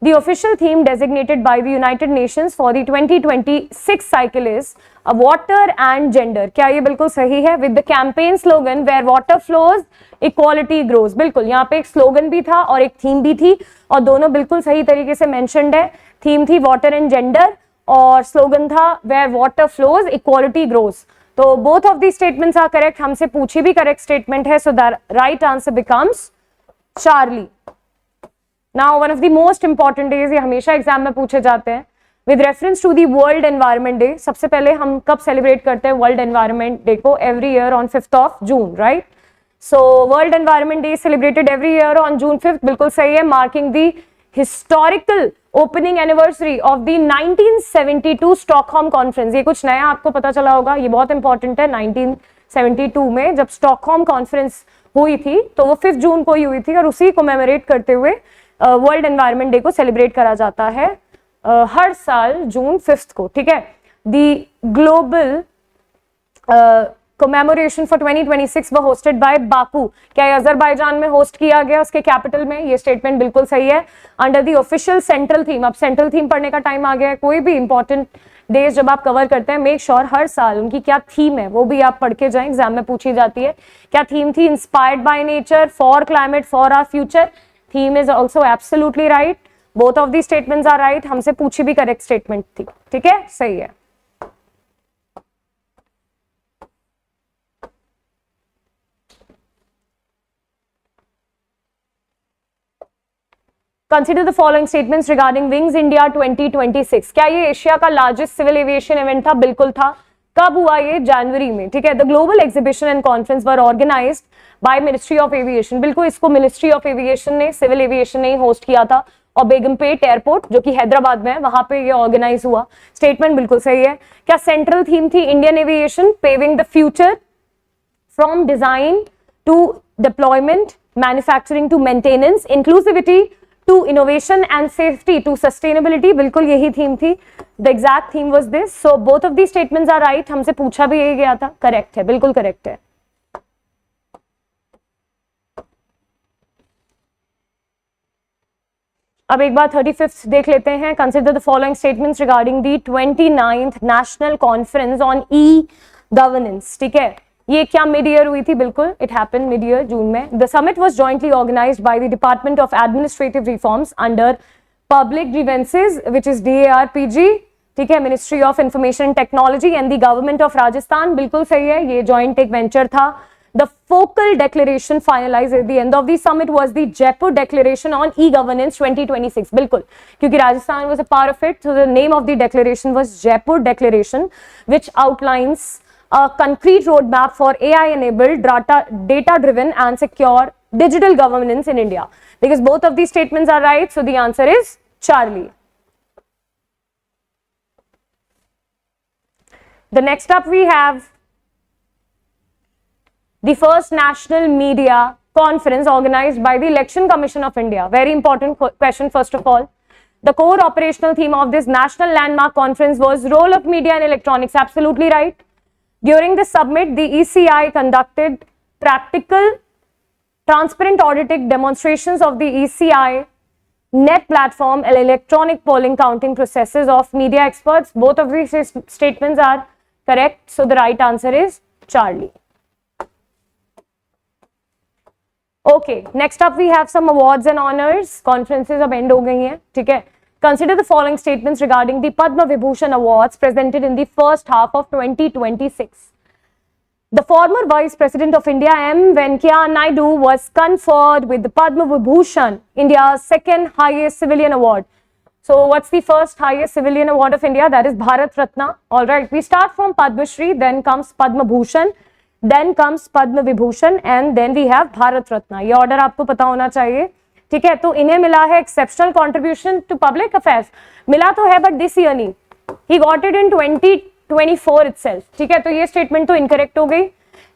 S1: the official theme designated by the United Nations for the 2026 cycle is water and gender. क्या ये बिल्कुल सही है? With the campaign slogan where water flows equality grows. बिल्कुल, यहाँ पे एक स्लोगन भी था और एक थीम भी थी, और दोनों बिल्कुल सही तरीके से मेंशन्ड है. थीम थी वाटर एंड जेंडर और स्लोगन था where water flows equality grows. तो both of these statements are correct. हमसे पूछी भी correct statement है, so the right answer becomes Charlie. Now one of the most important days, ये हमेशा एग्जाम में पूछे जाते हैं. With reference to the World Environment Day, सबसे पहले हम कब सेलिब्रेट करते हैं World Environment Day को? Every year on 5th of June, right? So World Environment Day is celebrated every year on June 5th. बिल्कुल सही है. Marking the historical opening anniversary of the 1972 Stockholm conference. ये कुछ नया आपको पता चला होगा, ये बहुत इंपॉर्टेंट है. 1972 में जब स्टॉकहोम कॉन्फ्रेंस हुई थी, तो वो 5 जून को ही हुई थी, और उसी को कमेमोरेट करते हुए वर्ल्ड एनवायरनमेंट डे को सेलिब्रेट करा जाता है हर साल जून 5 को. ठीक है, द ग्लोबल कमेमोरेशन फॉर 2026 वो होस्टेड बाय बाकू. क्या ये अजरबैजान में होस्ट किया गया, उसके कैपिटल में? ये स्टेटमेंट बिल्कुल सही है. Under the official central theme. अब सेंट्रल थीम पढ़ने का टाइम आ गया है. कोई भी इंपॉर्टेंट डेज जब आप कवर करते हैं, मेक श्योर हर साल उनकी क्या थीम है वो भी आप पढ़ के जाएं. एग्जाम में पूछी जाती है. क्या थीम थी? Inspired by nature, for climate, for our future. Theme is also absolutely right. Both of the statements are right. हमसे पूछी भी करेक्ट स्टेटमेंट थी. ठीक है, सही है. Consider the following statements regarding Wings India 2026. क्या ये एशिया का लार्जेस्ट सिविल एविएशन इवेंट था? बिल्कुल था. कब हुआ ये? जनवरी में. ठीक है, the global exhibition and conference were organised by ministry of aviation. बिल्कुल, इसको मिनिस्ट्री ऑफ एविएशन ने, सिविल एविएशन ने होस्ट किया था, और बेगमपेट एयरपोर्ट जो कि हैदराबाद में है, वहां पे ये ऑर्गेनाइज हुआ. स्टेटमेंट बिल्कुल सही है. क्या सेंट्रल थीम थी Indian aviation paving the future from design to deployment, manufacturing to maintenance, inclusivity to innovation and safety to sustainability. बिल्कुल यही थीम थी. The exact theme was this. So both of these statements are right. हमसे पूछा भी यही गया था. करेक्ट है, बिल्कुल करेक्ट है. अब एक बार 35th देख लेते हैं. Consider the following statements regarding the 29th National Conference on E-Governance. ठीक है, ये क्या मिड ईयर हुई थी? बिल्कुल, it happened mid year June में. The summit was jointly organised by the department of administrative reforms under public grievances which is DARPG. ठीक है, ministry of information technology and the government of Rajasthan, बिल्कुल सही है, ये जॉइंट एक वेंचर था. The focal declaration finalized at the end of the summit was the Jaipur Declaration on E-Governance 2026. बिल्कुल, क्योंकि Rajasthan was a part of it, so the name of the declaration was Jaipur Declaration, which outlines a concrete roadmap for AI-enabled, data-driven and secure digital governance in India. Because both of these statements are right, so the answer is Charlie. The next up we have the first national media conference organized by the Election Commission of India. Very important question first of all. The core operational theme of this national landmark conference was role of media and electronics. Absolutely right. During the summit, the ECI conducted practical, transparent auditing demonstrations of the ECI net platform and electronic polling counting processes of media experts. Both of these statements are correct. So the right answer is Charlie. Okay, next up we have some awards and honors. Conferences अब end हो गई हैं, ठीक है. Consider the following statements regarding the Padma Vibhushan Awards presented in the first half of 2026. The former Vice President of India, M. Venkaiah Naidu, was conferred with the Padma Vibhushan, India's second highest civilian award. So, what's the first highest civilian award of India? That is Bharat Ratna. All right, we start from Padma Shri, then comes Padma Bhushan, then comes Padma Vibhushan, and then we have Bharat Ratna. ये order आपको पता होना चाहिए, ठीक है. तो इन्हें मिला है exceptional contribution to public affairs. मिला तो है, but this year नहीं. He got it in 2024 itself. ठीक है, तो ये statement तो incorrect हो गई.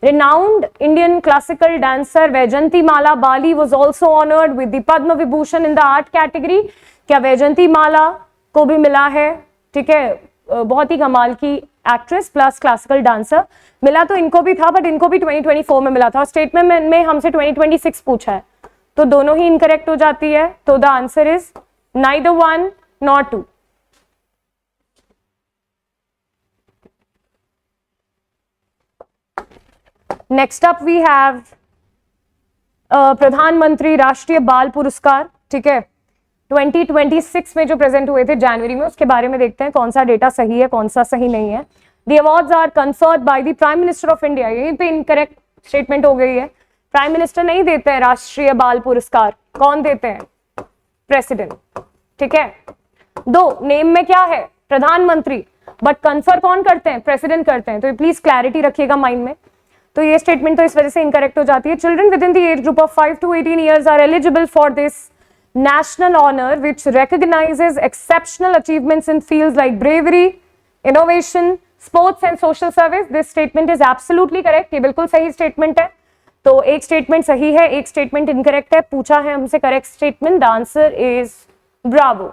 S1: Renowned Indian classical dancer Vaijayanti Mala Bali was also honored with the Padma Vibhushan in the art category. क्या वैजयंती माला को भी मिला है, ठीक है. बहुत ही कमाल की एक्ट्रेस प्लस क्लासिकल डांसर. मिला तो इनको भी था, बट इनको भी 2024 में मिला था. स्टेटमेंट में हमसे 2026 पूछा है, तो दोनों ही इनकरेक्ट हो जाती है. तो the answer is neither one not two. Next up we have प्रधानमंत्री राष्ट्रीय बाल पुरस्कार, ठीक है. 2026 में जो प्रेजेंट हुए थे जनवरी में, उसके बारे में देखते हैं कौन सा डेटा सही है, कौन सा सही नहीं है. The awards are conferred by the Prime Minister of India. यहीं पे इनकरेक्ट स्टेटमेंट हो गई है. प्राइम मिनिस्टर नहीं देते हैं राष्ट्रीय बाल पुरस्कार. कौन देते हैं? प्रेसिडेंट, ठीक है. दो नेम में क्या है? प्रधानमंत्री, बट कन्फर कौन करते हैं? प्रेसिडेंट करते हैं. तो प्लीज क्लैरिटी रखिएगा माइंड में. तो ये स्टेटमेंट तो इस वजह से इनकरेक्ट हो जाती है. Children with in the age group of 5 to 18 years are eligible for this national honor which recognizes exceptional achievements in fields like bravery, innovation, sports and social service. This statement is absolutely correct. ये बिल्कुल सही statement है. तो एक statement सही है, एक statement incorrect है. पूछा है हमसे correct statement. The answer is bravo.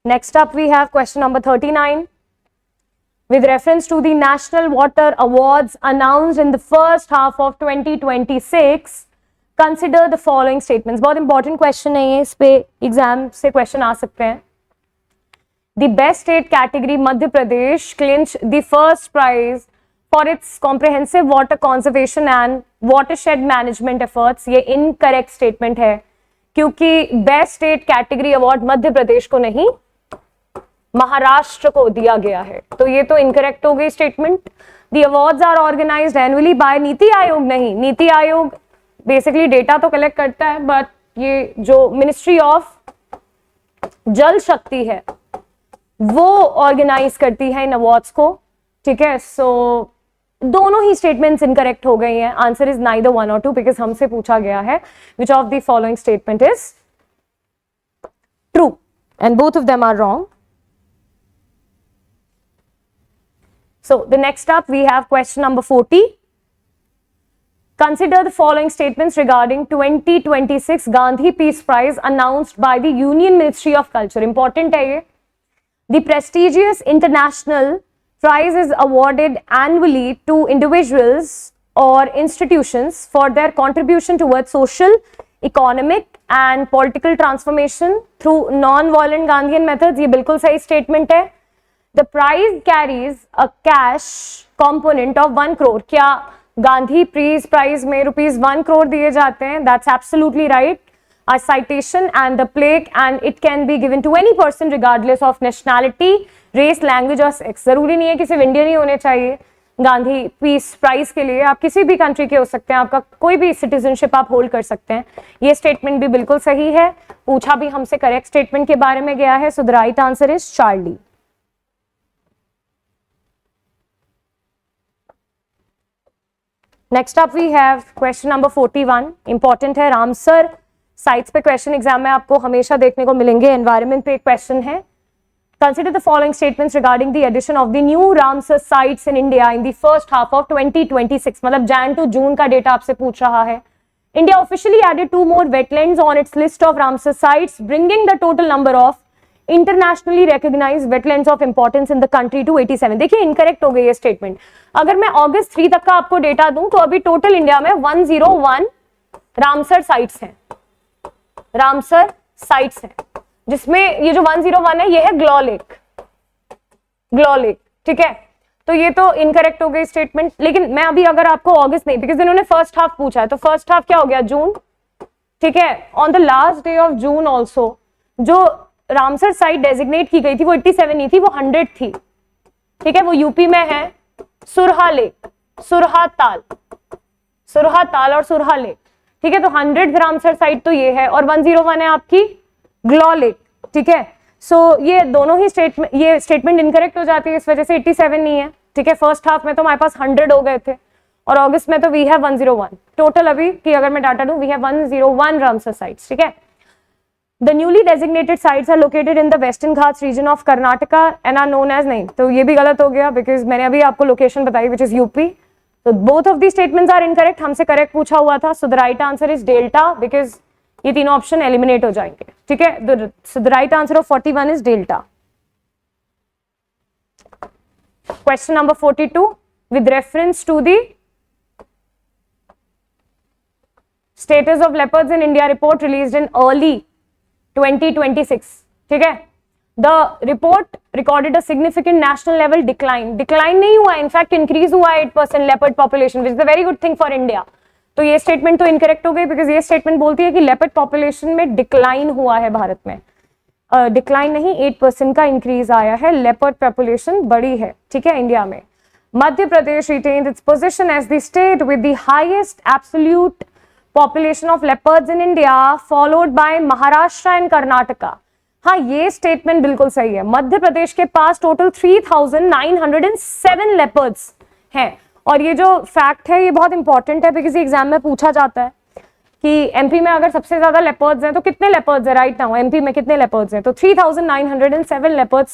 S1: Next up we have question number 39. With reference to the National Water Awards announced in the first half of 2026, consider the following statements. बहुत important question है ये, इस पे एग्जाम से क्वेश्चन आ सकते हैं. The best state category Madhya Pradesh clinched the first prize for its comprehensive water conservation and watershed management efforts. ये incorrect statement है, क्योंकि best state category award Madhya Pradesh को नहीं, महाराष्ट्र को दिया गया है. तो ये तो इनकरेक्ट हो गई statement. The awards are organised annually by NITI Aayog. नहीं, नीति आयोग बेसिकली डेटा तो कलेक्ट करता है, बट ये जो मिनिस्ट्री ऑफ जल शक्ति है वो ऑर्गेनाइज करती है इन अवार्ड्स को, ठीक है. सो दोनों ही स्टेटमेंट्स इनकरेक्ट हो गई हैं. आंसर इज नाइदर वन और टू, बिकॉज हमसे पूछा गया है which of the following statement is true, and both of them are wrong. So the next up we have question number 40. Consider the following statements regarding 2026 Gandhi Peace Prize announced by the Union Ministry of Culture. Important है ये. The prestigious international prize is awarded annually to individuals or institutions for their contribution towards social, economic and political transformation through non-violent Gandhian methods. ये बिल्कुल सही statement है. The prize carries a cash component of 1 crore. क्या गांधी पीस प्राइज में ₹1 crore दिए जाते हैं, that's absolutely right. A citation and the plaque and it can be given to any person regardless of nationality, race, language और sex. जरूरी नहीं है कि सिर्फ इंडियन ही होने चाहिए. गांधी पीस प्राइज के लिए आप किसी भी कंट्री के हो सकते हैं, आपका कोई भी सिटीजनशिप आप होल्ड कर सकते हैं. ये स्टेटमेंट भी बिल्कुल सही है. पूछा भी हमसे करेक्ट स्टेटमेंट के बारे में गया है, so the right answer is Charlie. Next up we have question number 41. Important है. रामसर साइट्स पे क्वेश्चन एग्जाम में आपको हमेशा देखने को मिलेंगे. एनवायरमेंट पे एक क्वेश्चन है. Consider the following statements regarding the addition of the new Ramsar sites in India in the first half of 2026. मतलब Jan to June का डेटा आपसे पूछ रहा है. India officially added 2 more wetlands on its list of Ramsar sites, bringing the total number of internationally recognized wetlands of importance in the country to 87. देखिए इनकरेक्ट हो गई ये स्टेटमेंट. अगर मैं August 3 तक का आपको डेटा दूं तो अभी टोटल इंडिया में 101 रामसर साइट्स हैं. रामसर साइट्स हैं जिसमें ये जो 101 है ये है ग्लो लेक. ठीक है. तो ये तो इनकरेक्ट हो गई स्टेटमेंट. लेकिन मैं अभी अगर आपको अगस्त नहीं, बिकॉज इन्होंने फर्स्ट हाफ पूछा है, तो फर्स्ट हाफ क्या हो गया? जून. ठीक है. On the last day of June also जो रामसर साइट डेजिग्नेट की गई थी वो 87 नहीं थी, वो 100 थी. ठीक है. वो यूपी में है. सुरहा लेक, सुरहा ताल और सुरहा लेक. ठीक है. तो 100 रामसर साइट तो ये है और 101 है आपकी ग्लो लेक. ठीक है. सो ये दोनों ही स्टेटमेंट इनकरेक्ट हो जाती है, इस वजह से 87 नहीं है. ठीक है. फर्स्ट हाफ में तो हमारे पास 100 हो गए थे और अगस्त में तो वी हैव 101 टोटल. अभी की अगर मैं डाटा दूं, वी हैव 101 रामसर साइट्स. ठीक है. The newly designated sites are located in the western Ghats region of Karnataka and are known as. नहीं, तो ये भी गलत हो गया बिकॉज मैंने अभी आपको लोकेशन बताई विच इज यूपी. तो both of the statements are incorrect. हमसे करेक्ट पूछा हुआ था. So the right answer is delta because ये तीनों ऑप्शन एलिमिनेट हो जाएंगे. ठीक है. So the right answer of 41 is delta. Question number 42 with reference to the status of leopards in India report released in early 2026. ठीक है. The report recorded a significant national level decline नहीं हुआ, इनफैक्ट इंक्रीज हुआ 8% leopard population which is a very good thing for India. तो ये स्टेटमेंट तो इनकरेक्ट हो गई बिकॉज ये स्टेटमेंट बोलती है कि लेपर्ड पॉपुलेशन में डिक्लाइन हुआ है भारत में. डिक्लाइन नहीं, 8% का इंक्रीज आया है. लेपर्ड पॉपुलेशन बड़ी है. ठीक है. इंडिया में Madhya Pradesh retained its position as the state with the highest absolute population of leopards in India, followed by Maharashtra and Karnataka. हाँ, ये स्टेटमेंट बिल्कुल सही है. मध्य प्रदेश के पास टोटल 3907 लेपर्ड्स हैं. और ये जो फैक्ट है ये बहुत इंपॉर्टेंट है बिकॉज एग्जाम में पूछा जाता है कि एमपी में अगर सबसे ज्यादा लेपर्ड्स हैं तो कितने लेपर्ड्स हैं राइट नाउ एमपी में, कितने लेपर्ड्स हैं? तो 3907 लेपर्ड्स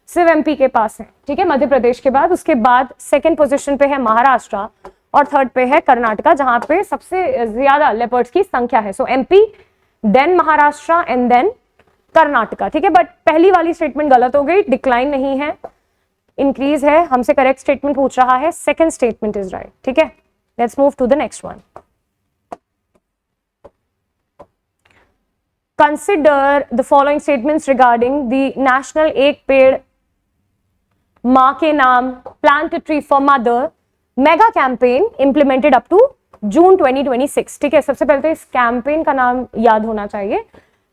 S1: सिर्फ एमपी के पास हैं. ठीक है. मध्य प्रदेश के बाद उसके बाद सेकेंड पोजिशन पे है महाराष्ट्र और थर्ड पे है कर्नाटका जहां पे सबसे ज्यादा लेपर्ड्स की संख्या है. So MP, then Maharashtra and then Karnataka. ठीक है. बट पहली वाली स्टेटमेंट गलत हो गई. डिक्लाइन नहीं है, इंक्रीज है. हमसे करेक्ट स्टेटमेंट पूछ रहा है. Second statement is right. ठीक है. Let's move to the next one. Consider the following statements regarding the national एक पेड़ मां के नाम plant tree for mother mega campaign implemented up to June 2026. ठीक है. सबसे पहले तो इस कैंपेन का नाम याद होना चाहिए.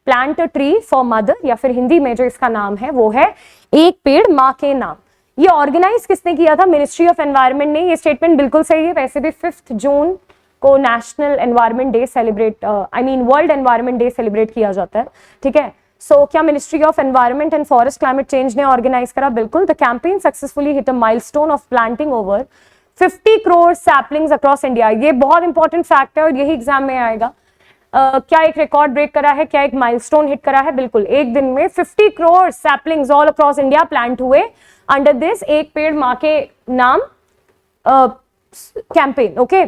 S1: प्लांट ट्री फॉर मदर या फिर हिंदी में जो इसका नाम है वो है एक पेड़ मां के नाम. ये ऑर्गेनाइज किसने किया था? मिनिस्ट्री ऑफ एनवायरनमेंट ने. ये स्टेटमेंट बिल्कुल सही है. वैसे भी 5 जून को national environment day celebrate, world environment day celebrate किया जाता है. ठीक है. सो क्या ministry of environment and forest climate change ने ऑर्गेनाइज करा? बिल्कुल. The campaign successfully hit a milestone of planting over 50 crore saplings across India. ये बहुत इंपॉर्टेंट फैक्ट है और यही एग्जाम में आएगा. क्या एक रिकॉर्ड ब्रेक करा है? क्या एक माइलस्टोन हिट करा है? बिल्कुल. एक दिन में 50 crore saplings all across India plant हुए अंडर दिस एक पेड़ मां के नाम campaign. Okay.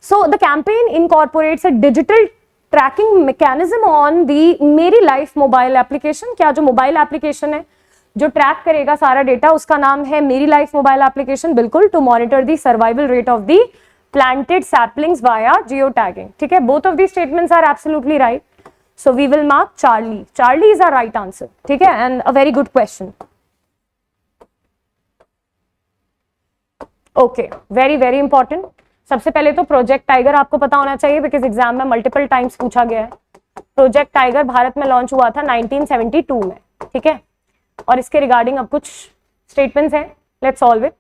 S1: So the campaign incorporates a digital tracking mechanism on the मेरी लाइफ मोबाइल एप्लीकेशन. क्या जो मोबाइल एप्लीकेशन है जो ट्रैक करेगा सारा डेटा, उसका नाम है मेरी लाइफ मोबाइल एप्लीकेशन. बिल्कुल. To monitor the survival rate of the planted saplings via geotagging. ठीक है. both of these statements are absolutely right, so we will mark Charlie is our right answer. ठीक है. and a very good question. Okay, very important. सबसे पहले तो प्रोजेक्ट टाइगर आपको पता होना चाहिए, बिकॉज एग्जाम में मल्टीपल टाइम्स पूछा गया है। प्रोजेक्ट टाइगर भारत में लॉन्च हुआ था 1972 में, ठीक है। और इसके रिगार्डिंग अब कुछ स्टेटमेंट्स हैं, let's solve it.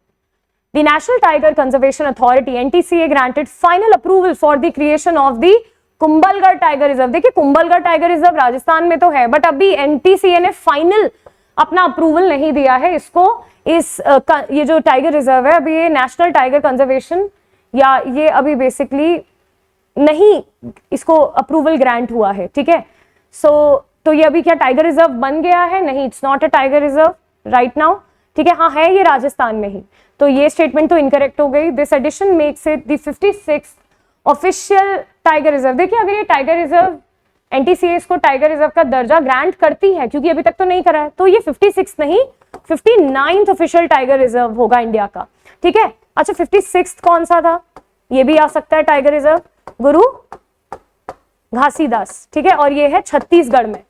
S1: The National Tiger Conservation Authority (NTCA) granted final approval for the creation of the Kumbhalgarh tiger reserve. देखिए कुंभलगढ़ टाइगर रिजर्व राजस्थान में तो है, बट अभी एनटीसीए ने फाइनल अपना अप्रूवल नहीं दिया है इसको। ये जो टाइगर रिजर्व है अभी ये नेशनल टाइगर कंजर्वेशन या ये अभी बेसिकली नहीं इसको अप्रूवल ग्रांट हुआ है, ठीक है। तो ये अभी क्या टाइगर रिजर्व बन गया है? नहीं, it's not a tiger reserve right now, ठीक है। हाँ है ये राजस्थान में ही, तो ये स्टेटमेंट तो इनकरेक्ट हो गई। This edition makes it the 56th official tiger reserve. देखिए अगर ये टाइगर रिजर्व एनटीसीए इसको टाइगर रिजर्व का दर्जा ग्रांट करती है, क्योंकि अभी तक तो नहीं करा है, तो ये 56 नहीं 59th ऑफिशियल टाइगर रिजर्व होगा इंडिया का, ठीक है। अच्छा 56th कौन सा था? ये भी आ सकता है टाइगर रिजर्व, गुरु घासीदास, ठीक है। और ये है छत्तीसगढ़ में,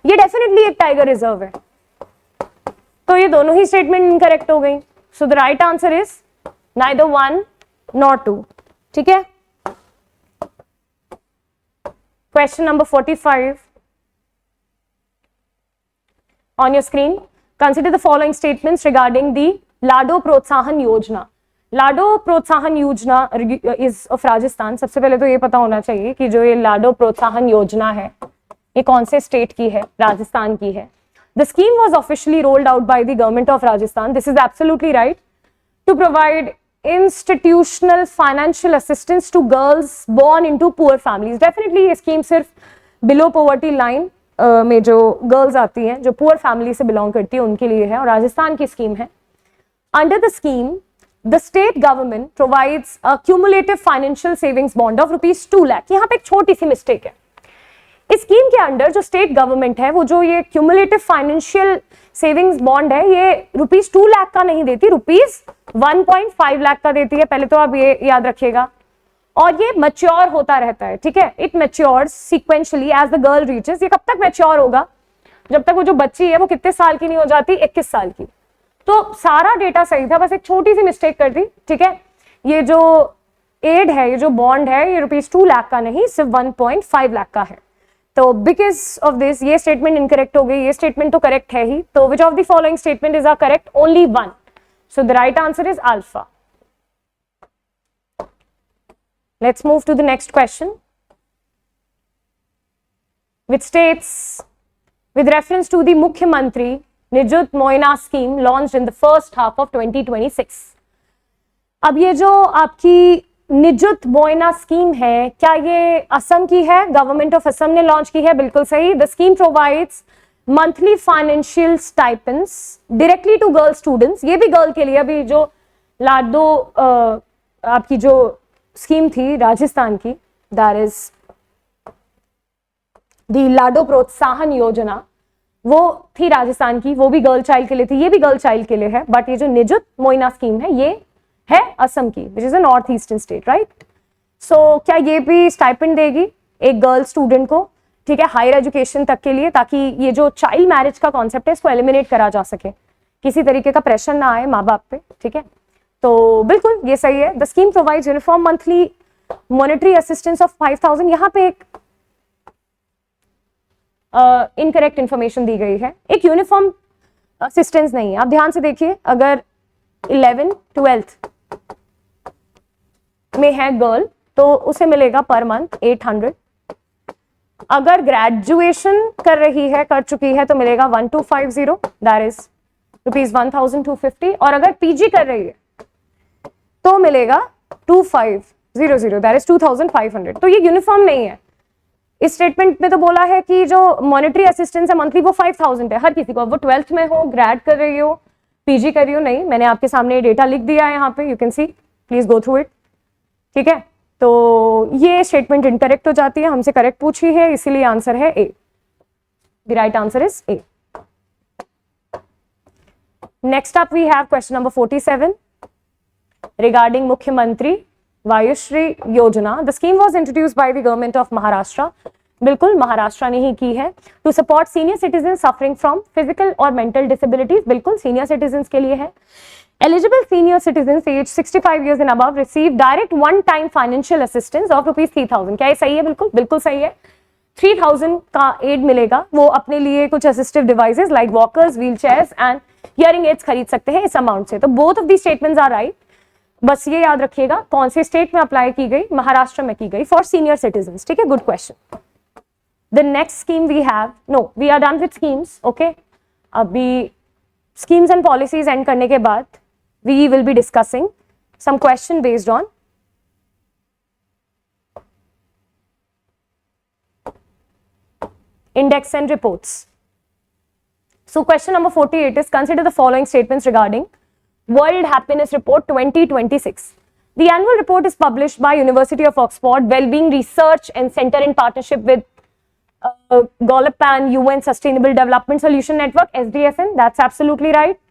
S1: ये डेफिनेटली एक टाइगर रिजर्व है। तो ये दोनों ही स्टेटमेंट इनकरेक्ट हो गई। सो the right answer is neither 1 nor 2, ठीक है। Question number 45 on your screen. Consider the following statements regarding the लाडो प्रोत्साहन योजना। लाडो प्रोत्साहन योजना इज ऑफ राजस्थान। सबसे पहले तो ये पता होना चाहिए कि जो ये लाडो प्रोत्साहन योजना है ये कौन से स्टेट की है? राजस्थान की है। The scheme was officially rolled out by the government of Rajasthan. This is absolutely right. To provide institutional financial assistance to girls born into poor families. Definitely ये scheme सिर्फ below poverty line में जो girls आती हैं, जो poor family से belong करती है, उनके लिए है और राजस्थान की scheme है। Under the scheme, the state government provides a cumulative financial savings bond of rupees 2 lakh. यहाँ पे एक छोटी सी mistake है। इस स्कीम के अंडर जो स्टेट गवर्नमेंट है वो जो ये क्यूमुलेटिव फाइनेंशियल सेविंग्स बॉन्ड है ये रुपीज 2 लाख का नहीं देती, रुपीज 1.5 लाख का देती है। पहले तो आप ये याद रखिएगा। और ये मैच्योर होता रहता है, ठीक है। It matures sequentially as the girl reaches. ये कब तक मैच्योर होगा? जब तक वो जो बच्ची है वो कितने साल की नहीं हो जाती? 21 साल की। तो सारा डेटा सही था, बस एक छोटी सी मिस्टेक कर दी, ठीक है। ये जो एड है, ये जो बॉन्ड है, ये रुपीज 2 लाख का नहीं, सिर्फ 1.5 लाख का है। तो बिकॉज ऑफ दिस ये स्टेटमेंट इनकरेक्ट हो गई। ये स्टेटमेंट तो करेक्ट है ही। तो which of the following statement is a correct? Only one. So the right answer is alpha. Let's move to the next question which states with reference to the Mukhyamantri Nijut Moina scheme launched in the first half of 2026। अब ये जो आपकी निजुत मोइना स्कीम है, क्या ये असम की है? गवर्नमेंट ऑफ असम ने लॉन्च की है, बिल्कुल सही। The scheme provides monthly financial stipends directly to girl students. ये भी गर्ल के लिए। अभी जो लाडो आपकी जो स्कीम थी राजस्थान की, दैट इज दी लाडो प्रोत्साहन योजना, वो थी राजस्थान की, वो भी गर्ल चाइल्ड के लिए थी, ये भी गर्ल चाइल्ड के लिए है। बट ये जो निजुत मोइना स्कीम है ये है असम की, which is a north eastern state, right. सो क्या ये भी स्टाइपेंड देगी एक गर्ल स्टूडेंट को, ठीक है, हायर एजुकेशन तक के लिए, ताकि ये जो चाइल्ड मैरिज का कॉन्सेप्ट है इसको एलिमिनेट करा जा सके, किसी तरीके का प्रेशर ना आए माँ बाप पे, ठीक है। तो बिल्कुल ये सही है। The scheme provides uniform monthly monetary assistance of 5000। यहाँ पे एक इनकरेक्ट इंफॉर्मेशन दी गई है। एक यूनिफॉर्म असिस्टेंस नहीं है। आप ध्यान से देखिए, अगर 11th 12th में है गर्ल तो उसे मिलेगा पर मंथ 800। अगर ग्रेजुएशन कर रही है, कर चुकी है, तो मिलेगा 1250, दैट इज रुपीज 1250। और अगर पीजी कर रही है तो मिलेगा 2500, दैट इज 2500। तो ये यूनिफॉर्म नहीं है। इस स्टेटमेंट में तो बोला है कि जो मॉनेटरी असिस्टेंस है मंथली वो 5000 है हर किसी को, वो 12th में हो, ग्रेड कर रही हो, पीजी कर रही हो, नहीं। मैंने आपके सामने डेटा लिख दिया है यहाँ पे, you can see, please go through it, ठीक है। तो ये स्टेटमेंट इनकरेक्ट हो जाती है, हमसे करेक्ट पूछी है, इसीलिए आंसर है A. The right answer is A. Next up we have question number 47 रिगार्डिंग Mukhyamantri Vayushri Yojana. The scheme was introduced by the government of Maharashtra. बिल्कुल महाराष्ट्र ने ही की है। To support senior citizen suffering from physical और मेंटल डिसेबिलिटीज, बिल्कुल सीनियर सिटीजन के लिए है। Eligible senior citizens aged 65 years and above receive direct one-time financial assistance of rupees 3,000। क्या ये सही है? बिल्कुल बिल्कुल सही है। 3,000 का एड मिलेगा, वो अपने लिए कुछ assistive devices like walkers, wheel chairs and hearing aids खरीद सकते हैं इस अमाउंट से। तो both of the statements are right. बस ये याद रखिएगा कौन से स्टेट में अप्लाई की गई, महाराष्ट्र में की गई फॉर सीनियर सिटीजन। ठीक है, good question. The next scheme we have, no we are done with schemes, okay. अभी स्कीम्स एंड पॉलिसीज एंड करने के बाद we will be discussing some question based on index and reports. So question number 48 is, consider the following statements regarding World Happiness Report 2026. The annual report is published by University of Oxford Wellbeing Research and Center in partnership with Gallup and UN Sustainable Development Solution Network, SDSN. That's absolutely right.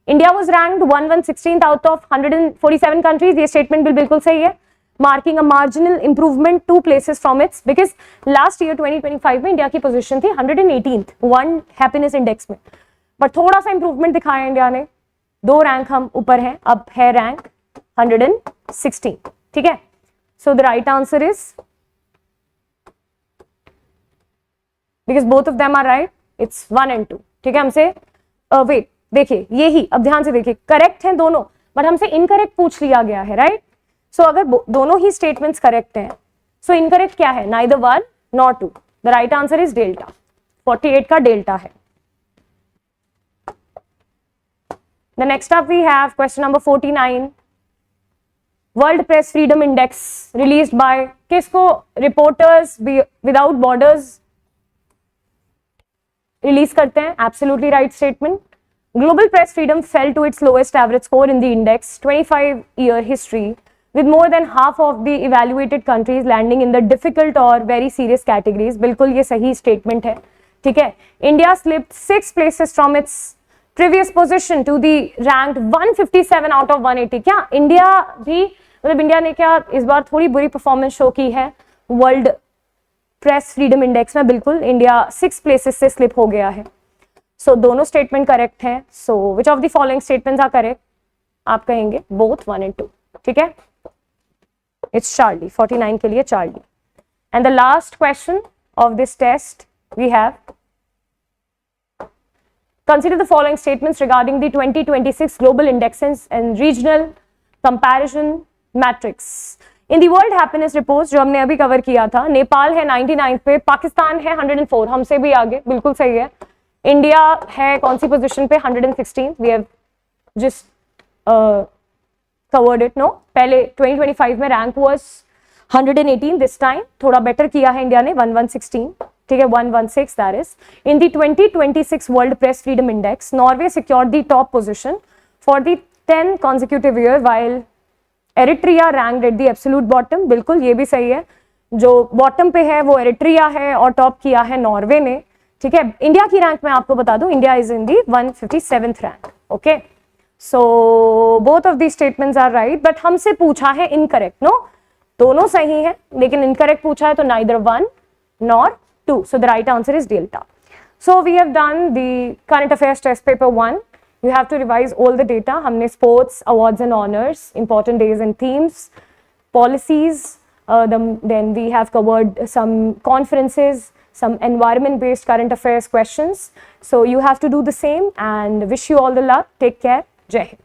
S1: India was ranked 116th out of 147 countries. ये statement भी बिल्कुल सही है। Marking a marginal improvement 2 places from its, because last year 2025 में इंडिया की पोजीशन थी 118th वर्ल्ड हैप्पीनेस इंडेक्स में, पर थोड़ा सा इंप्रूवमेंट दिखाया इंडिया ने, 2 रैंक हम ऊपर हैं, अब है रैंक 116। ठीक है, so the right answer is, because both of them are right, it's 1 and 2। ठीक है, हमसे वेट देखिए, ये ही अब ध्यान से देखिए, करेक्ट हैं दोनों, बट हमसे इनकरेक्ट पूछ लिया गया है, राइट। सो अगर दोनों ही स्टेटमेंट्स करेक्ट हैं, सो इनकरेक्ट क्या है? Neither 1 nor 2। The right answer is delta, 48 का डेल्टा है। The next up we have question number 49। World press freedom index released by किसको? रिपोर्टर्स विदाउट बॉर्डर्स रिलीज करते हैं, absolutely right statement. Global press freedom fell to its lowest average score in the index 25-year history, with more than half of the evaluated countries landing in the difficult or very serious categories। बिल्कुल ये सही स्टेटमेंट है। ठीक है, India slipped 6 places from its previous position to the ranked 157 out of 180। क्या इंडिया भी, मतलब इंडिया ने क्या इस बार थोड़ी बुरी परफॉर्मेंस शो की है वर्ल्ड प्रेस फ्रीडम इंडेक्स में? बिल्कुल, इंडिया 6 प्लेसेस से स्लिप हो गया है। सो दोनों स्टेटमेंट करेक्ट हैं। So which of the following statements are correct? आप कहेंगे बोथ 1 and 2। ठीक है, इट्स चार्ली, 49 के लिए Charlie. And the last question of this test we have, consider the following statements regarding the 2026 global indexes and regional comparison matrix. In the World Happiness Report जो हमने अभी कवर किया था, नेपाल है 99 पे, पाकिस्तान है 104, हमसे भी आगे, बिल्कुल सही है। इंडिया है कौन सी पोजीशन पे? 116। We have just covered it, no. पहले 2025 में रैंक वाज 118, दिस टाइम थोड़ा बेटर किया है इंडिया ने, 116। ठीक है, 116 that is. In the 2026 world press freedom index, Norway secured the top position for the 10 consecutive year, while Eritrea ranked at the absolute bottom. बिल्कुल ये भी सही है, जो बॉटम पे है वो एरिट्रिया है और टॉप किया है नॉर्वे ने। ठीक है, इंडिया की रैंक मैं आपको बता दूं, India is in the 157th rank. Okay, so both of the statements are right, but हमसे पूछा है इनकरेक्ट, नो। दोनों सही है, लेकिन इनकरेक्ट पूछा है, तो neither 1 nor 2। So the right answer is delta. So we have done the current affairs test paper 1। You have to revise all the data. हमने sports, awards and honours, important days and themes, policies, then we have covered some conferences, some environment based current affairs questions. So you have to do the same, and wish you all the luck. Take care. Jai Hind.